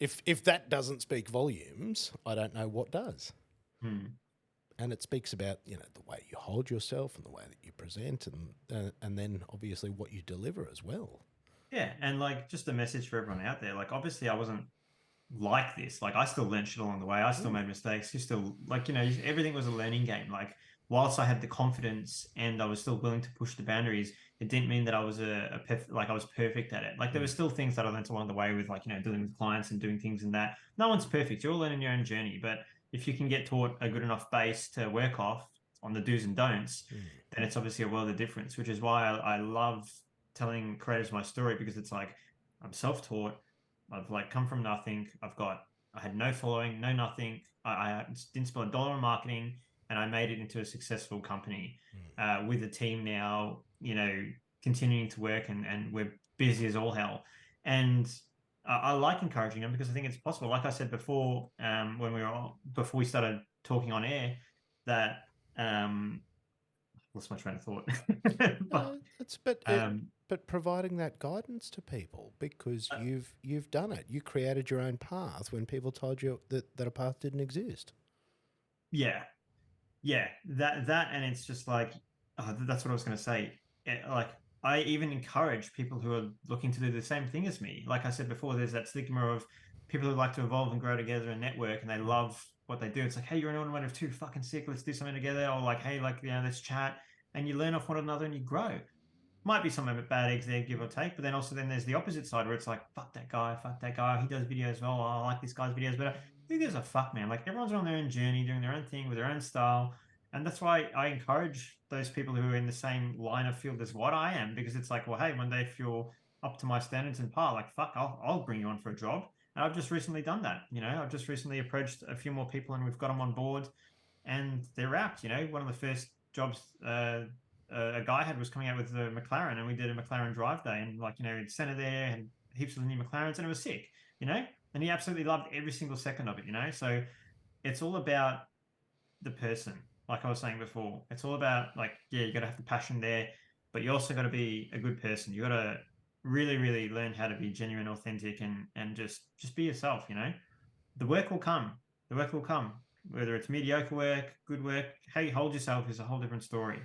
If that doesn't speak volumes, I don't know what does. Hmm. And it speaks about the way you hold yourself and the way that you present, and then obviously what you deliver as well. Yeah, and like just a message for everyone out there. Like obviously I wasn't like this. Like I still learned shit along the way. I still made mistakes. You still like everything was a learning game. Like whilst I had the confidence and I was still willing to push the boundaries, it didn't mean that I was like I was perfect at it. Like there were still things that I learned along the way with like dealing with clients and doing things and that. No one's perfect. You're all learning your own journey. But if you can get taught a good enough base to work off on the do's and don'ts, then it's obviously a world of difference. Which is why I love telling creators my story because it's like I'm self-taught. I've like come from nothing. I had no following, no nothing. I didn't spend a dollar on marketing, and I made it into a successful company with a team now. Continuing to work, and we're busy as all hell. And I like encouraging them because I think it's possible. Like I said before, before we started talking on air, that lost my train of thought. But It's um, but providing that guidance to people because you've done it. You created your own path when people told you that a path didn't exist. yeah, yeah, that, and it's just like that's what I was going to say. Like I even encourage people who are looking to do the same thing as me. Like I said before, there's that stigma of people who like to evolve and grow together and network, and they love what they do. It's like, hey, you're an automotive too, fucking sick. Let's do something together. Or like, hey, like let's chat, and you learn off one another and you grow. Might be some bad eggs there, give or take, but then there's the opposite side where it's like, fuck that guy, he does videos well. I like this guy's videos, but who gives a fuck, man? Like everyone's on their own journey, doing their own thing with their own style. And that's why I encourage those people who are in the same line of field as what I am, because it's like, well, hey, one day if you're up to my standards and par, like, fuck, I'll bring you on for a job. And I've just recently done that. I've just recently approached a few more people and we've got them on board and they're wrapped. One of the first jobs a guy had was coming out with the McLaren, and we did a McLaren drive day, and he'd sent it there and heaps of the new McLarens, and it was sick, and he absolutely loved every single second of it. So it's all about the person. Like I was saying before, it's all about, like, yeah, you got to have the passion there, but you also got to be a good person. You got to really, really learn how to be genuine, authentic, and just be yourself. The work will come. The work will come. Whether it's mediocre work, good work, how you hold yourself is a whole different story.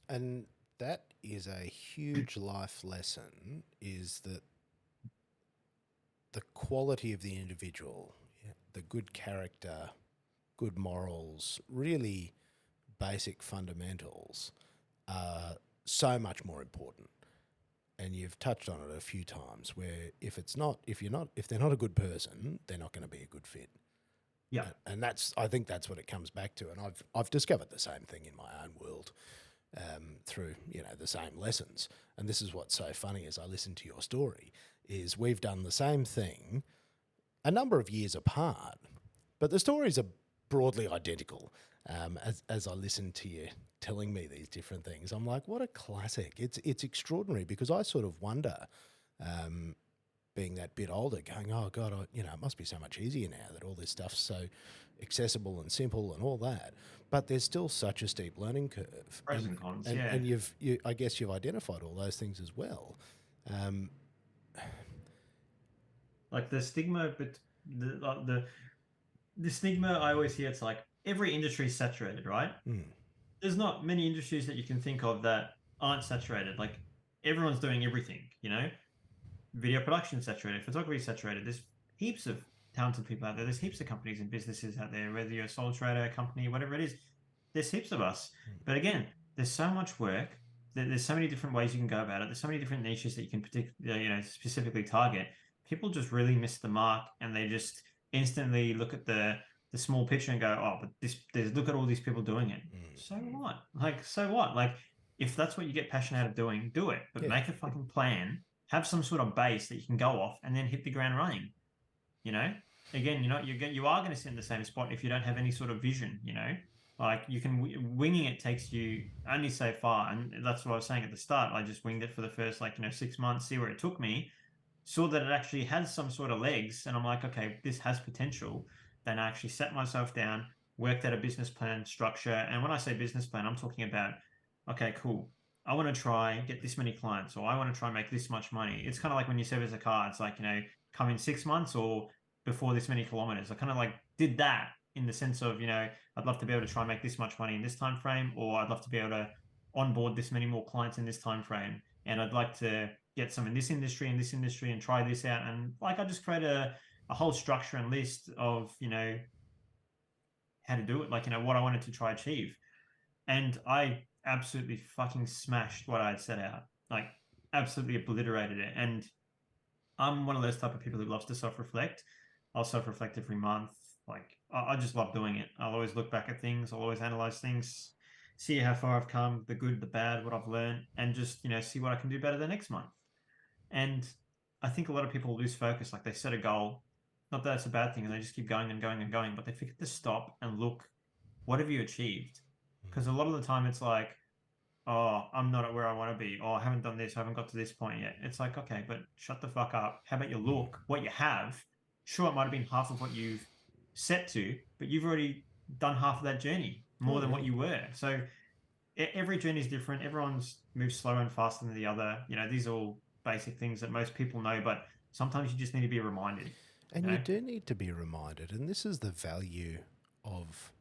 And that is a huge life lesson, is that the quality of the individual, the good character, good morals, really basic fundamentals are so much more important. And you've touched on it a few times, where if they're not a good person, they're not going to be a good fit. Yeah. And I think that's what it comes back to. And I've discovered the same thing in my own world, through the same lessons. And this is what's so funny as I listen to your story, is we've done the same thing a number of years apart, but the stories are broadly identical. As I listen to you telling me these different things, I'm like, what a classic. It's extraordinary, because I sort of wonder, being that bit older, going, oh God, it must be so much easier now that all this stuff's so accessible and simple and all that. But there's still such a steep learning curve. Pros and cons, and, yeah. and I guess you've identified all those things as well. Like the stigma, but the stigma I always hear, it's like every industry is saturated, right? There's not many industries that you can think of that aren't saturated. Like, everyone's doing everything. Video production saturated, photography saturated. There's heaps of talented people out there. There's heaps of companies and businesses out there, whether you're a sole trader, company, whatever it is. There's heaps of us. But again, there's so much work. There's so many different ways you can go about it. There's so many different niches that you can specifically target. People just really miss the mark, and they just instantly look at the small picture and go, oh, but look at all these people doing it. So what? So what? If that's what you get passionate out of doing, do it. But make a fucking plan. Have some sort of base that you can go off, and then hit the ground running. Again, you are going to sit in the same spot if you don't have any sort of vision. You can winging it takes you only so far, and that's what I was saying at the start. I just winged it for the first 6 months, see where it took me, saw that it actually had some sort of legs, and I'm like, okay, this has potential. Then I actually sat myself down, worked out a business plan structure, and when I say business plan, I'm talking about, okay, cool, I want to try get this many clients, or I want to try and make this much money. It's kind of like when you service a car. It's like, come in 6 months or before this many kilometers. I kind of did that in the sense of, I'd love to be able to try and make this much money in this time frame, or I'd love to be able to onboard this many more clients in this time frame, and I'd like to get some in this industry and try this out. And I just create a whole structure and list of, how to do it, what I wanted to try achieve. And I absolutely fucking smashed what I had set out, absolutely obliterated it. And I'm one of those type of people who loves to self-reflect. I'll self-reflect every month. I just love doing it. I'll always look back at things. I'll always analyze things, see how far I've come, the good, the bad, what I've learned, and just, see what I can do better the next month. And I think a lot of people lose focus. They set a goal, not that it's a bad thing, and they just keep going and going and going, but they forget to stop and look, what have you achieved? Because a lot of the time it's like, oh, I'm not at where I want to be. Oh, I haven't done this. I haven't got to this point yet. It's like, okay, but shut the fuck up. How about you look what you have? Sure, it might have been half of what you've set to, but you've already done half of that journey, more than what you were. So every journey is different. Everyone's moves slower and faster than the other. These are all basic things that most people know, but sometimes you just need to be reminded. And you do need to be reminded. And this is the value of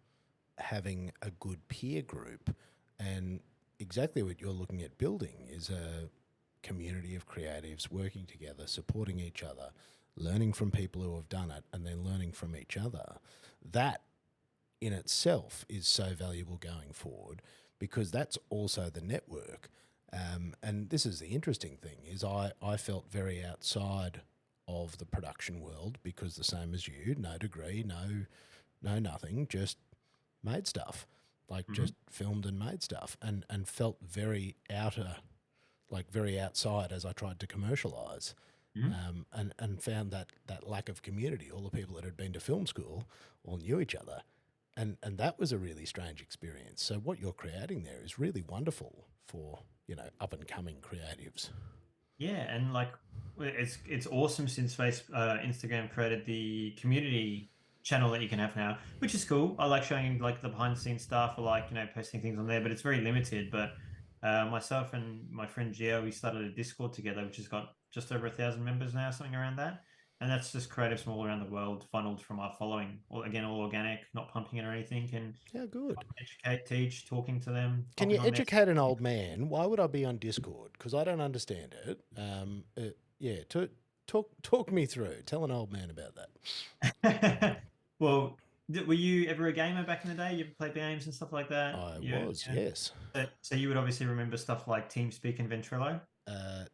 having a good peer group. And exactly what you're looking at building is a community of creatives working together, supporting each other, learning from people who have done it, and then learning from each other. That in itself is so valuable going forward, because that's also the network. And this is the interesting thing, is I felt very outside of the production world, because the same as you, no degree, no nothing, just made stuff. like Hmm. just filmed and made stuff, and felt very outer, like very outside as I tried to commercialize, Hmm. and found that lack of community. All the people that had been to film school all knew each other, and that was a really strange experience. So what you're creating there is really wonderful for up and coming creatives. Yeah, and like it's awesome since Instagram created the community channel that you can have now, which is cool. I like showing like the behind the scenes stuff, or like posting things on there, but it's very limited. But myself and my friend Gio, we started a Discord together, which has got just over 1,000 members now, something around that. And that's just creatives from all around the world funneled from our following. All again, all organic, not pumping it or anything. And Yeah, good. educate, teach, talking to them, Can you hopping on there. educate an old man? Why would I be on Discord? Because I don't understand it. Yeah, talk me through. Tell an old man about that. Well, were you ever a gamer back in the day? You ever played games and stuff like that? I Yeah, was, yeah. yes. So you would obviously remember stuff like TeamSpeak and Ventrilo.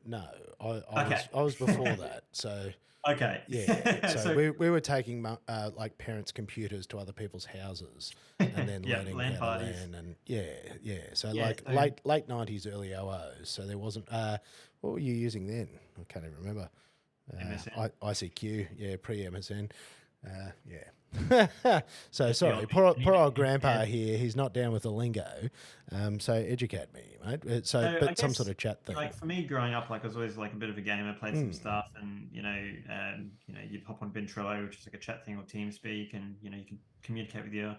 No, I Okay. was before that. So Okay. yeah, so So we were taking like parents' computers to other people's houses and then yeah, learning LAN how to parties. LAN, and yeah. So Yeah. like So late '90s, early 00s. So there wasn't. What were you using then? I can't even remember. MSN. ICQ, yeah, pre MSN. Yeah. So The sorry, old poor old yeah. grandpa here. He's not down with the lingo. So educate me, mate. So, So I but some sort guess of chat thing. like for me growing up, like I was always like a bit of a gamer, played some Mm, stuff, and you'd hop on Ventrilo, which is like a chat thing, or TeamSpeak, and you can communicate with your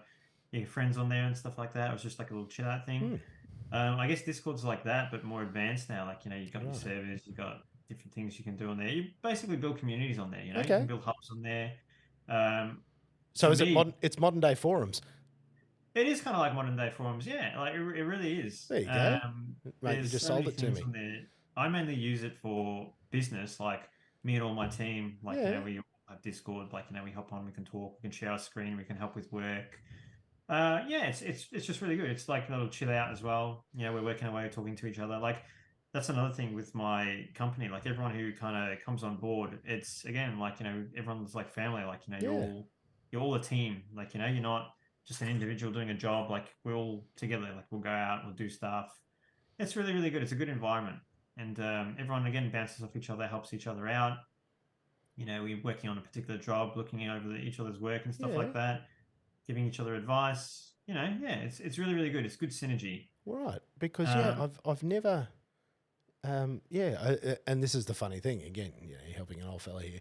friends on there and stuff like that. It was just like a little chill out thing. mm, I guess Discord's like that, but more advanced now. Like you've got your right. servers, you've got different things you can do on there. You basically build communities on there. You can Okay. build hubs on there. Um, So for is it me, modern? It's modern day forums. it is kind of like modern day forums, yeah. Like it really is. There you go, mate. You There's just so sold many it to things me. on there. I mainly use it for business, like me and all my team. Like Yeah. we all have Discord. Like we hop on, we can talk, we can share our screen, we can help with work. Yeah, it's just really good. It's like a little chill out as well. We're working away, talking to each other. Like that's another thing with my company. Like everyone who kind of comes on board, it's again like everyone's like family. Like Yeah. you're all a team. Like you're not just an individual doing a job. Like we're all together. Like we'll go out, we'll do stuff. It's really really good. It's a good environment, and everyone again bounces off each other, helps each other out. We're working on a particular job, looking over each other's work and stuff Yeah. like that, giving each other advice. Yeah, it's really really good. It's good synergy. Right. Because yeah, Um, I've never. And this is the funny thing again. You're helping an old fella here.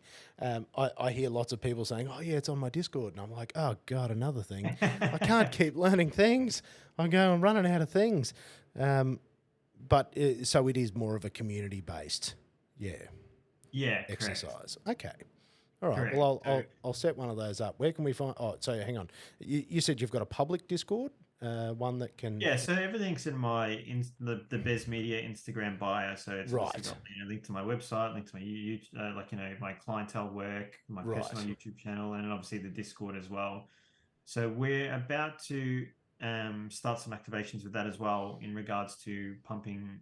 I hear lots of people saying, "Oh yeah, it's on my Discord," and I'm like, "Oh god, another thing. I can't keep learning things. I'm running out of things." But so it is more of a community based, yeah, yeah, correct, exercise. Okay. All right. Well, correct. So I'll set one of those up. Where can we find? Oh, so hang on. You said you've got a public Discord, one that can. yeah, so everything's in the Bez Media Instagram bio. So it's obviously Right. got a link to my website, link to my YouTube, my clientele work, my personal Right. YouTube channel, and obviously the Discord as well. So we're about to start some activations with that as well in regards to pumping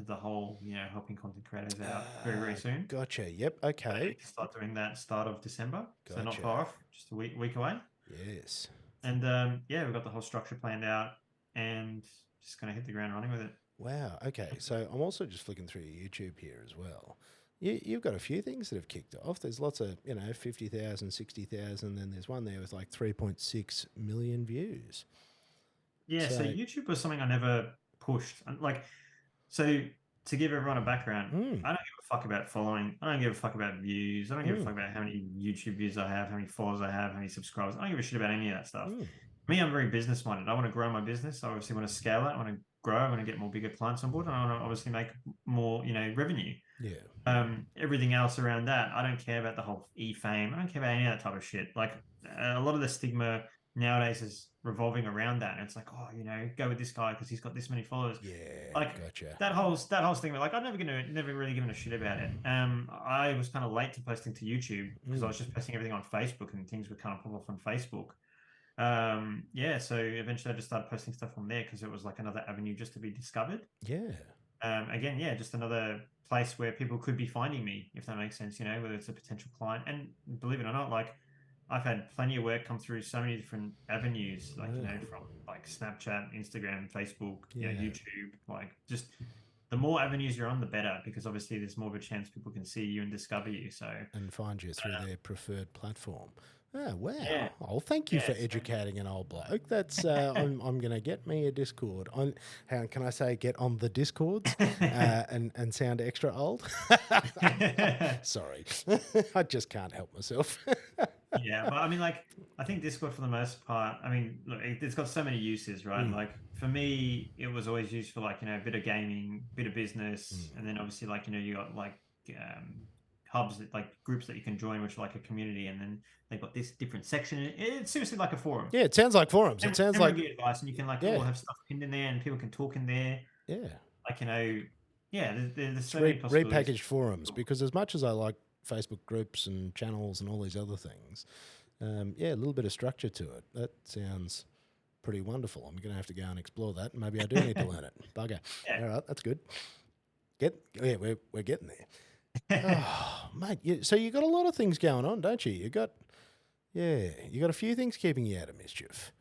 the whole, helping content creators out very, very soon. Gotcha. Yep. So I Okay. need to start doing that start of December. So not Gotcha. far off, just a week away. Yes. And yeah, we've got the whole structure planned out and just going to hit the ground running with it. Wow. Okay. So I'm also just flicking through your YouTube here as well. You've got a few things that have kicked off. There's lots of, 50,000, 60,000. Then there's one there with like 3.6 million views. Yeah, so So, YouTube was something I never pushed. Like, so to give everyone a background, mm, I don't give a fuck about following. I don't give a fuck about views. I don't give a mm, fuck about how many YouTube views I have, how many followers I have, how many subscribers. I don't give a shit about any of that stuff. mm. Me, I'm very business minded. I want to grow my business. I obviously want to scale it. I want to grow. I want to get more bigger clients on board, and I want to obviously make more, revenue. Yeah. Everything else around that, I don't care about the whole e-fame. I don't care about any of that type of shit. Like a lot of the stigma nowadays is revolving around that. And it's like, oh, go with this guy because he's got this many followers. Yeah. Like Gotcha. that whole stigma. Like I'm never really given a shit about it. I was kind of late to posting to YouTube because I Mm. was just posting everything on Facebook and things would kind of pop off on Facebook. Yeah, so eventually I just started posting stuff on there because it was like another avenue just to be discovered. Yeah. Again, yeah, just another place where people could be finding me, if that makes sense, whether it's a potential client. And believe it or not, like I've had plenty of work come through so many different avenues, like, Wow. from like Snapchat, Instagram, Facebook, Yeah. YouTube, like just the more avenues you're on, the better, because obviously there's more of a chance people can see you and discover you. So, And find you through their preferred platform. Oh, yeah, wow. Oh, thank you yeah. for educating an old bloke. That's I'm going to get me a Discord. On how can I say get on the Discords and sound extra old? Sorry, I just can't help myself. Yeah, but I mean, like, I think Discord for the most part, I mean, look, it's got so many uses, right? Mm, Like, for me, it was always used for, like, a bit of gaming, bit of business, and mm. then obviously, like, you got like um, hubs, that, like groups that you can join, which are like a community, and then they've got this different section. It's seriously like a forum. Yeah, it sounds like forums. It sounds Everyone like can get advice, and you can like all yeah, have stuff pinned in there, and people can talk in there. yeah. Like, yeah, there's It's so many possibilities. repackaged forums because as much as I like Facebook groups and channels and all these other things, yeah, a little bit of structure to it. That sounds pretty wonderful. I'm going to have to go and explore that. Maybe I do need to learn it. Bugger. Yeah. All right, that's good. Yeah, we're getting there. Oh, mate. So you got a lot of things going on, don't you? You got a few things keeping you out of mischief.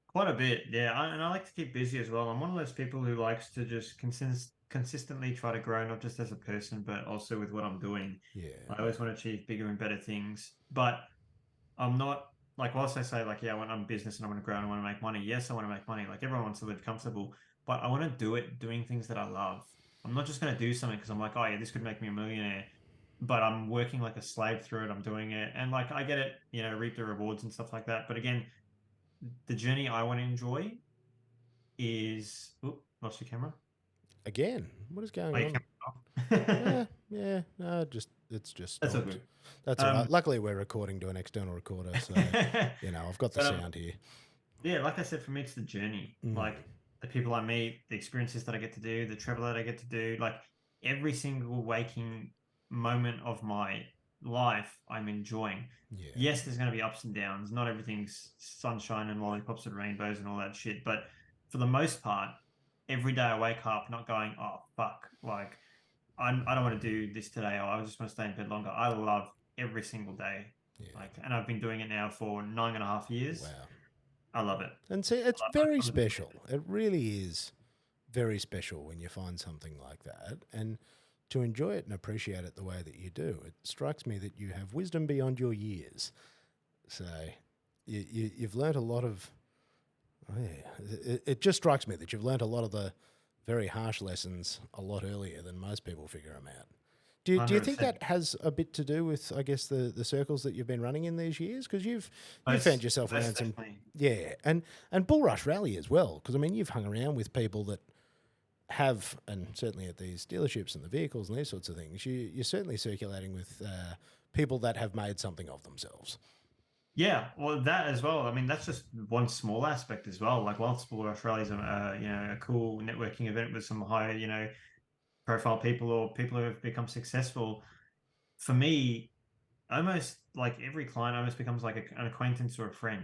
Quite a bit, yeah. And I like to keep busy as well. I'm one of those people who likes to just consistently try to grow, not just as a person, but also with what I'm doing. Yeah, I always want to achieve bigger and better things. But I'm not like, whilst I say, like, yeah, I'm business and I want to grow and I want to make money. Yes, I want to make money. Like, everyone wants to live comfortable, but I want to do it doing things that I love. I'm not just going to do something because I'm like, oh yeah, this could make me a millionaire. But I'm working like a slave through it. I'm doing it, and like I get it, reap the rewards and stuff like that. But again, the journey I want to enjoy is. Oop, lost your camera. again. What is Oh, going your on? camera off. Yeah. No, it's just That's all stopped. good. That's all right. Um, Luckily, we're recording to an external recorder, so I've got the but sound here. yeah, like I said, for me, it's the journey. Mm, Like the people I meet, the experiences that I get to do, the travel that I get to do. Like every single waking moment of my life, I'm enjoying. yeah. Yes, there's going to be ups and downs. Not everything's sunshine and lollipops and rainbows and all that shit. But for the most part, every day I wake up not going, oh, fuck. Like, I don't want to do this today, or I just want to stay in bed longer. I love every single day. Yeah. Like, and I've been doing it now for 9.5 years. Wow. I love it. And see, it's I very love it. special. It really is very special when you find something like that. And to enjoy it and appreciate it the way that you do, it strikes me that you have wisdom beyond your years. So you've learnt a lot of. Oh yeah, it just strikes me that you've learnt a lot of the very harsh lessons a lot earlier than most people figure them out. Do you think 100%. that has a bit to do with, I guess, the circles that you've been running in these years? Because you've found Most, yourself around most some, definitely. yeah, and Bull Rush Rally as well. Because I mean, you've hung around with people that have, and certainly at these dealerships and the vehicles and these sorts of things, you're certainly circulating with people that have made something of themselves. Yeah, well, that as well. I mean, that's just one small aspect as well. Like, whilst Sport Australia's a cool networking event with some high, profile people or people who have become successful. For me, almost like every client almost becomes like an acquaintance or a friend,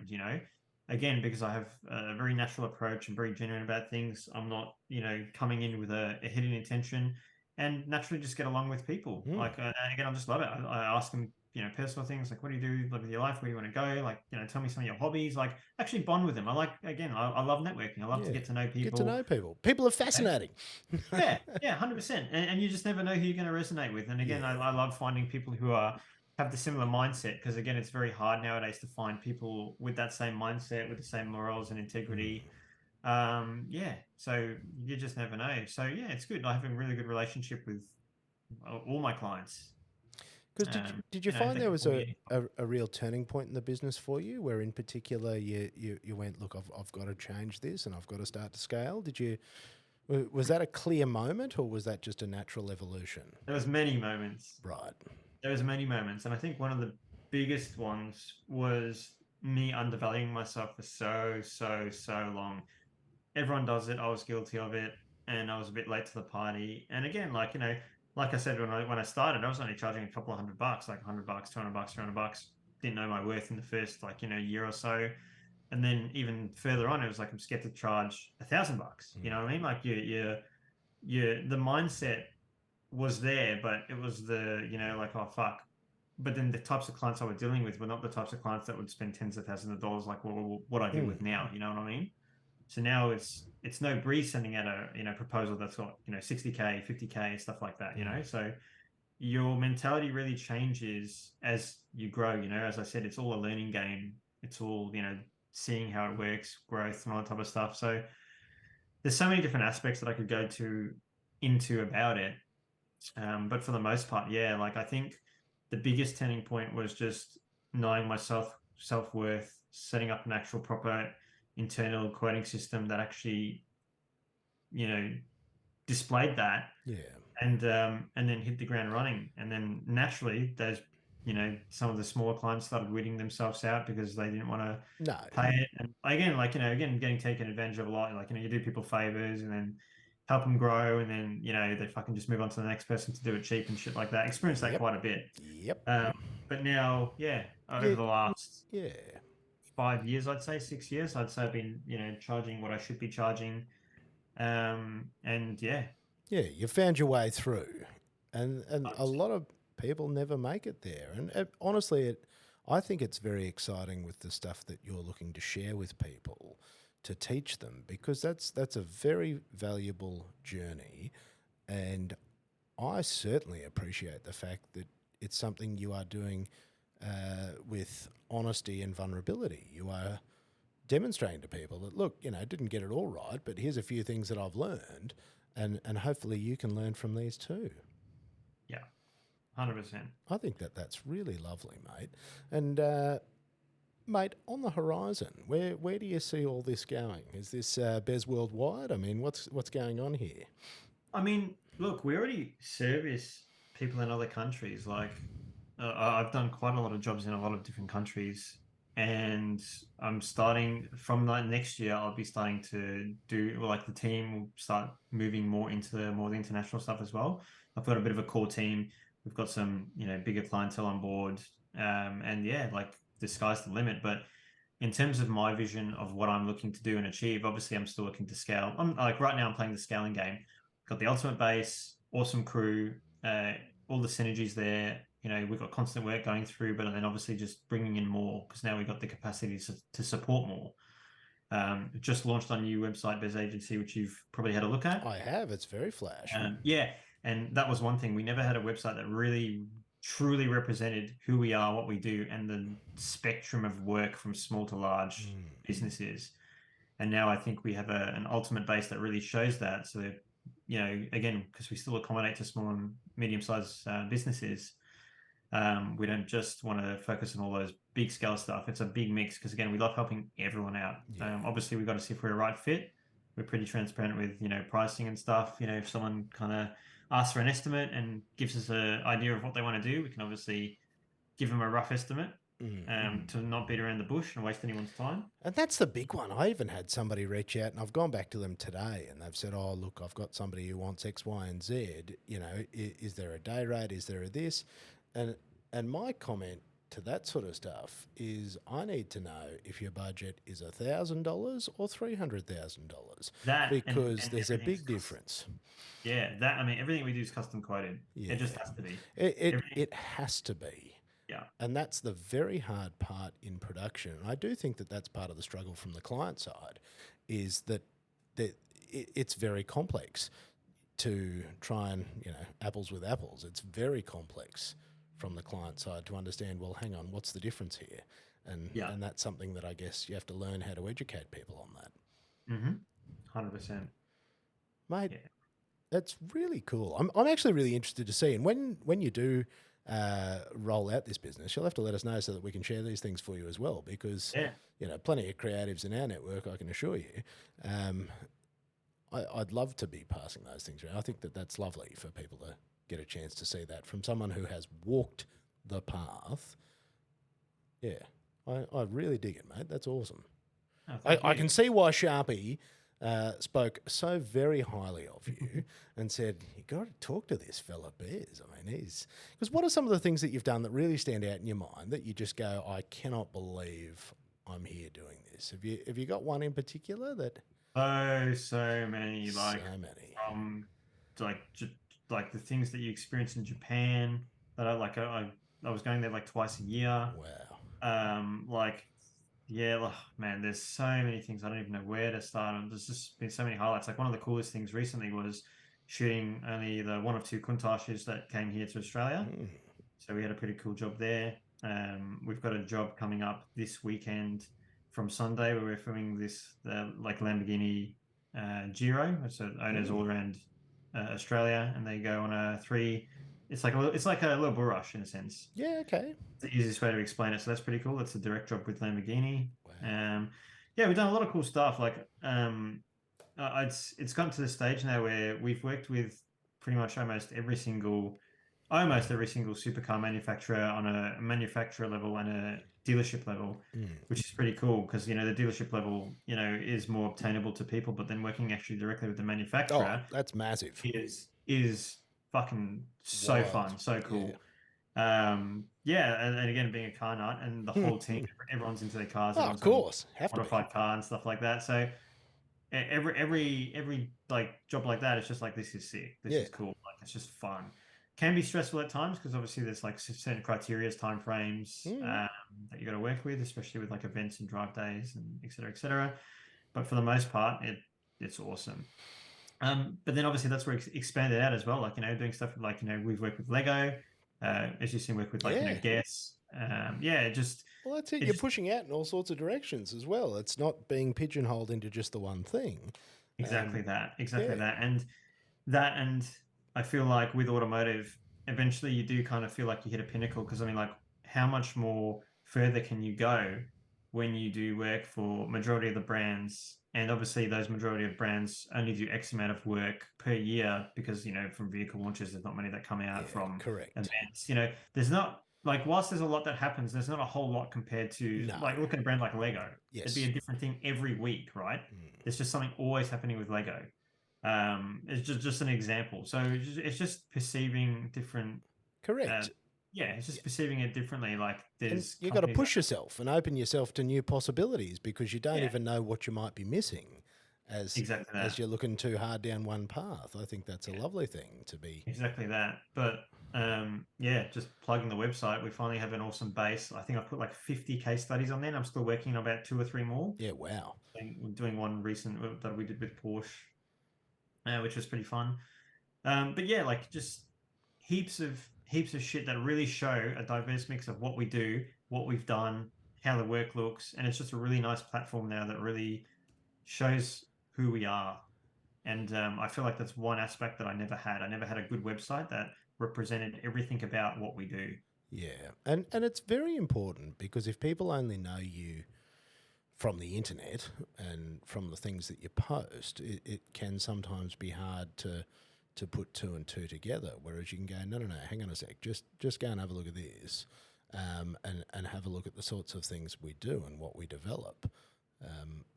again, because I have a very natural approach and very genuine about things. I'm not, coming in with a hidden intention, and naturally just get along with people. Mm, Like, and again, I just love it. I ask them, personal things like, what do you do like with your life? Where do you want to go? Like, tell me some of your hobbies. Like, actually bond with them. I like, again, I love networking. I love to yeah, get to know get to people. know people. People are fascinating. Yeah, yeah, 100%. And you just never know who you're going to resonate with. And again, I Yeah. love finding people who have the similar mindset, because again, it's very hard nowadays to find people with that same mindset, with the same morals and Mm. integrity. Yeah, so you just never know. So yeah, it's good. I have a really good relationship with all my clients. Because did you find They there can was call me anytime. a real turning point in the business for you, where in particular you went, look, I've got to change this and I've got to start to scale? Was that a clear moment or was that just a natural evolution? There was many moments. Right. There was many moments, and I think one of the biggest ones was me undervaluing myself for so long. Everyone does it. I was guilty of it, and I was a bit late to the party. And again, like, like I said, when I started, I was only charging a couple of $100, like $100, $200, $300. Didn't know my worth in the first, like, year or so. And then even further on, it was like I'm scared to charge $1,000. You know Mm. what I mean? Like, the mindset was there, but it was like, oh fuck. but then the types of clients I was dealing with were not the types of clients that would spend tens of thousands of dollars like what I deal Mm. with now. You know what I mean? So now it's no breeze sending out a proposal that's got 60K, 50K, stuff like that. Mm. So your mentality really changes as you grow. As I said, it's all a learning game. It's all seeing how it works, growth, and all that type of stuff. So there's so many different aspects that I could go into about it. But for the most part, yeah, like I think the biggest turning point was just knowing my self-worth, setting up an actual proper internal quoting system that actually, you know, displayed that, Yeah. and then hit the ground running. And then naturally, those, some of the smaller clients started weeding themselves out because they didn't want to No. pay it. And again, like, again, getting taken advantage of a lot. Like, you do people favors and then help them grow, and then they fucking just move on to the next person to do it cheap and shit like that. Experience that Yep. quite a bit. Yep. But now, yeah, over Yeah. the last Yeah. 5 years, I'd say 6 years, I'd say I've been charging what I should be charging. And yeah, Yeah. You found your way through, and a 100%. lot of people never make it there. And honestly, I think it's very exciting with the stuff that you're looking to share with people to teach them, because that's a very valuable journey. And I certainly appreciate the fact that it's something you are doing with honesty and vulnerability. You are demonstrating to people that, look, didn't get it all right, but here's a few things that I've learned, and hopefully you can learn from these too. Yeah, 100%. I think that that's really lovely, mate. And mate, on the horizon, where do you see all this going? Is this Bez worldwide? I mean, what's going on here? I mean, look, we already service people in other countries. Like, I've done quite a lot of jobs in a lot of different countries, and I'm starting from like next year. I'll be starting to do, well, like the team will start moving more into more of the international stuff as well. I've got a bit of a core team. We've got some, bigger clientele on board, and yeah, like the sky's the limit. But in terms of my vision of what I'm looking to do and achieve, obviously I'm still looking to scale. I'm like right now I'm playing the scaling game. Got the ultimate base, awesome crew, uh, all the synergies there. We've got constant work going through, but then obviously just bringing in more because now we've got the capacity to support more. Just launched our new website, Bez Agency, which you've probably had a look at. I have. It's very flash. Yeah, and that was one thing. We never had a website that really truly represented who we are, what we do, and the spectrum of work from small to large Mm. businesses. And now I think we have an ultimate base that really shows that. So that, again, because we still accommodate to small and medium-sized businesses, we don't just want to focus on all those big scale stuff. It's a big mix because again, we love helping everyone out. Yeah. Obviously, we've got to see if we're a right fit. We're pretty transparent with pricing and stuff. If someone kind of asks for an estimate and gives us an idea of what they want to do, we can obviously give them a rough estimate, to not beat around the bush and waste anyone's time. And that's the big one. I even had somebody reach out, and I've gone back to them today, and they've said, "Oh, look, I've got somebody who wants X, Y, and Z. Is there a day rate? Is there a this?" And my comment to that sort of stuff is, I need to know if your budget is $1,000 or $300,000, That because and there's a everything's big difference. yeah. That I mean, everything we do is custom quoted. Yeah, It just has to be. it Everything. it has to be. Yeah. And that's the very hard part in production. And I do think that that's part of the struggle from the client side, is that it's very complex to try and, apples with apples. It's very complex from the client side to understand, well, hang on, what's the difference here? Yeah. And that's something that I guess you have to learn how to educate people on that. 100%. Mate, Yeah. that's really cool. I'm actually really interested to see. And when you do roll out this business, you'll have to let us know so that we can share these things for you as well. Because Yeah. plenty of creatives in our network, I can assure you. I'd love to be passing those things around. I think that that's lovely for people to get a chance to see that from someone who has walked the path. Yeah, I really dig it, mate. That's awesome. Oh, I, thank I you. can see why Sharpie spoke so very highly of you and said, you got to talk to this fella, Bez. I mean, because what are some of the things that you've done that really stand out in your mind that you just go, I cannot believe I'm here doing this? Have you got one in particular that? So many, So like many. from like like the things that you experience in Japan that I like. I was going there like twice a year. Wow. Like, yeah, man, there's so many things I don't even know where to start. And there's just been so many highlights. Like one of the coolest things recently was shooting only the one of two Kuntashes that came here to Australia. Mm. So we had a pretty cool job there. We've got a job coming up this weekend from Sunday where we're filming this like Lamborghini Giro. So owners all Mm. around Australia, and they go on a three. It's like a little bull rush in a sense. Yeah, okay. It's the easiest way to explain it. So that's pretty cool. That's a direct job with Lamborghini. Wow. Um, yeah, we've done a lot of cool stuff. Like it's gotten to the stage now where we've worked with pretty much almost every single supercar manufacturer on a manufacturer level and a dealership level, Mm. which is pretty cool because the dealership level is more obtainable to people, but then working actually directly with the Oh, manufacturer that's massive. is fucking so Wild. fun, so Yeah. cool. Yeah, and again, being a car nut and the whole team, everyone's into their cars, Oh, of everyone's got a course. Have to be. modified car and stuff like that. So every like job like that, it's just like this is sick, this Yeah. is cool, like it's just fun. Can be stressful at times because obviously there's like certain criteria, time frames Mm. that you got to work with, especially with like events and drive days and et cetera, et cetera. But for the most part, it's awesome. But then obviously that's where it's expanded out as well. Like, doing stuff with like, we've worked with Lego, as you've seen, work with like, Yeah. Guess. Yeah, Well, that's it. it You're just pushing out in all sorts of directions as well. It's not being pigeonholed into just the one thing. exactly that, exactly Yeah. that. And I feel like with automotive, eventually you do kind of feel like you hit a pinnacle because I mean, like, how much more further can you go when you do work for majority of the brands? And obviously, those majority of brands only do X amount of work per year because from vehicle launches, there's not many that come out Yeah. from Correct. events. There's not like whilst there's a lot that happens, there's not a whole lot compared to No. like look at a brand like Lego. It'd be Yes. a different thing every week, right? Mm. There's just something always happening with Lego. It's just an example. So it's just perceiving different. Uh, Correct. yeah, it's Yeah. just perceiving it differently. Like And there's you got to companies that push yourself and open yourself to new possibilities because you don't yeah, even know what you might be missing as exactly as that. you're looking too hard down one path. I think that's a Yeah, lovely thing to be. exactly that. But yeah, just plugging the website. We finally have an awesome base. I think I've put like 50 case studies on there. And I'm still working on about two or three more. Yeah. Wow. We're doing one recent that we did with Porsche, which was pretty fun. But yeah, like just heaps of shit that really show a diverse mix of what we do, what we've done, how the work looks, and it's just a really nice platform now that really shows who we are. And I feel like that's one aspect that I never had. I never had a good website that represented everything about what we do. Yeah. And it's very important because if people only know you from the internet and from the things that you post, it can sometimes be hard to put two and two together. Whereas you can go, no, hang on a sec, just go and have a look at this, and have a look at the sorts of things we do and what we develop,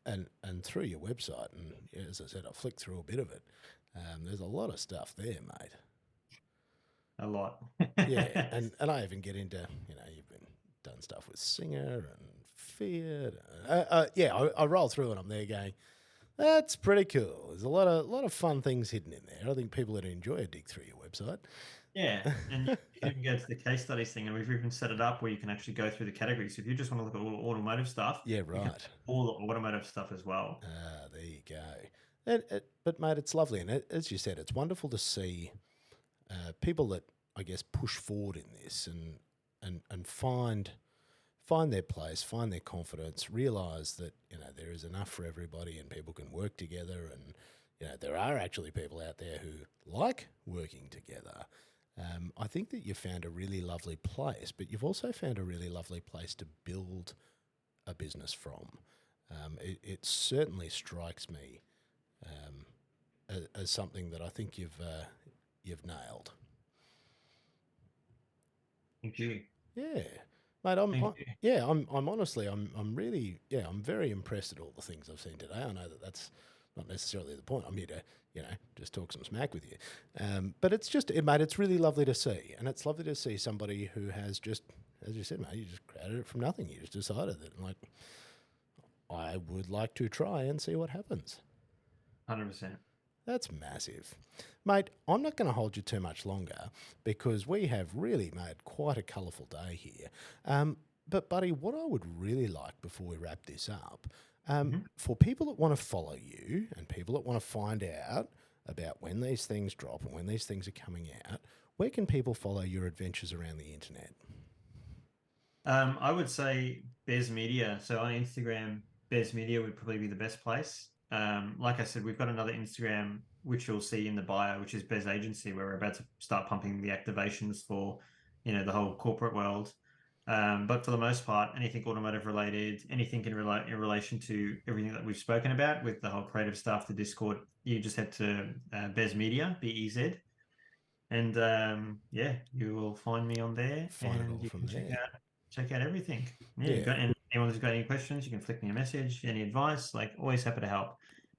and through your website. And yeah, as I said, I flicked through a bit of it. There's a lot of stuff there, mate. A lot. Yeah, and I even get into you've been done stuff with Singer and Fiat. Yeah, I roll through and I'm there going, that's pretty cool. There's a lot of fun things hidden in there. I think people that enjoy a dig through your website. Yeah, and you can even go to the case studies thing, and we've even set it up where you can actually go through the categories. So if you just want to look at all automotive stuff, Yeah, you can right. look at all the automotive stuff as well. There you go. But mate, it's lovely, and as you said, it's wonderful to see people that I guess push forward in this and find their place, find their confidence, realise that there is enough for everybody, and people can work together, and there are actually people out there who like working together. I think that you've found a really lovely place, but you've also found a really lovely place to build a business from. It certainly strikes me as something that I think you've nailed. Thank you. Yeah, mate. Thank you. Yeah. I'm honestly. I'm really. Yeah. I'm very impressed at all the things I've seen today. I know that that's not necessarily the point. I'm here to just talk some smack with you. But it's just, mate. It's really lovely to see, and it's lovely to see somebody who has just, as you said, mate. You just created it from nothing. You just decided that, like, I would like to try and see what happens. 100%. That's massive. Mate, I'm not going to hold you too much longer because we have really made quite a colourful day here. But, buddy, what I would really like before we wrap this up, Mhm. for people that want to follow you and people that want to find out about when these things drop and when these things are coming out, where can people follow your adventures around the internet? I would say Bez Media. So on Instagram, Bez Media would probably be the best place. Like I said, we've got another Instagram which you'll see in the bio, which is Bez Agency, where we're about to start pumping the activations for, the whole corporate world. But for the most part, anything automotive related, anything in relation to everything that we've spoken about with the whole creative stuff, the Discord, you just head to Bez Media, BEZ, and yeah, you will find me on there, Find it and all you from can check there. out everything. Yeah, Yeah. and anyone who's got any questions, you can flick me a message. Any advice, like always happy to help.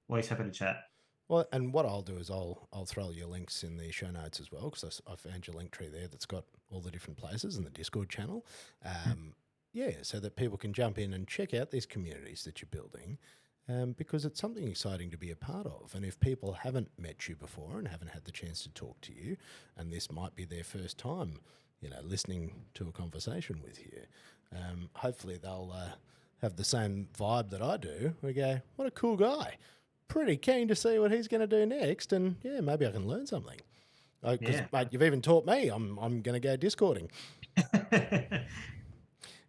Always happy to chat. Well, and what I'll do is I'll throw your links in the show notes as well because I found your link tree there that's got all the different places and the Discord channel. Yeah, so that people can jump in and check out these communities that you're building because it's something exciting to be a part of. And if people haven't met you before and haven't had the chance to talk to you, and this might be their first time, listening to a conversation with you, hopefully they'll have the same vibe that I do. We go, what a cool guy. Pretty keen to see what he's going to do next, and yeah, maybe I can learn something. Because Yeah. mate, you've even taught me. I'm going to go Discording.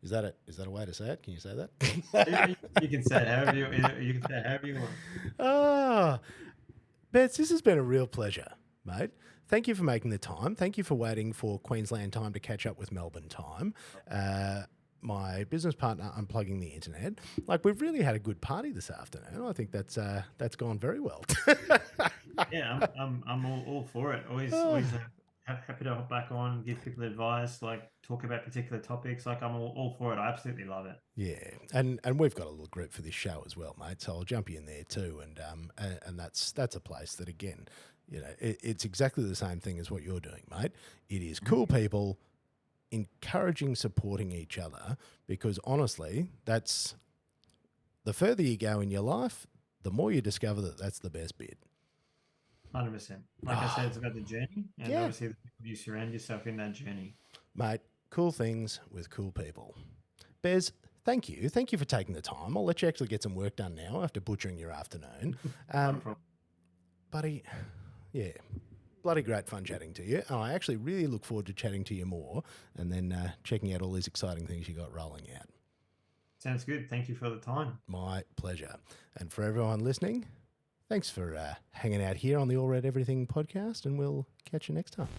Is that it? Is that a way to say it? Can you say that? You can say it however you can say it however you want. Ah, Bets, this has been a real pleasure, mate. Thank you for making the time. Thank you for waiting for Queensland time to catch up with Melbourne time. My business partner unplugging the internet. Like, we've really had a good party this afternoon. I think that's gone very well. Yeah, I'm all for it. Always happy to hop back on, give people advice, like talk about particular topics. Like I'm all for it. I absolutely love it. Yeah, and we've got a little group for this show as well, mate. So I'll jump you in there too, and that's a place that again, it's exactly the same thing as what you're doing, mate. It is cool people encouraging, supporting each other, because honestly, that's the further you go in your life, the more you discover that that's the best bit. 100%. Like I said, it's about the journey, and Yeah, obviously you surround yourself in that journey. mate. Cool things with cool people. Bez, thank you. Thank you for taking the time. I'll let you actually get some work done now after butchering your afternoon. Not a problem. Buddy, yeah, bloody great fun chatting to you. And I actually really look forward to chatting to you more and then checking out all these exciting things you got rolling out. Sounds good. Thank you for the time. My pleasure. And for everyone listening, thanks for hanging out here on the All Read Everything podcast, and we'll catch you next time.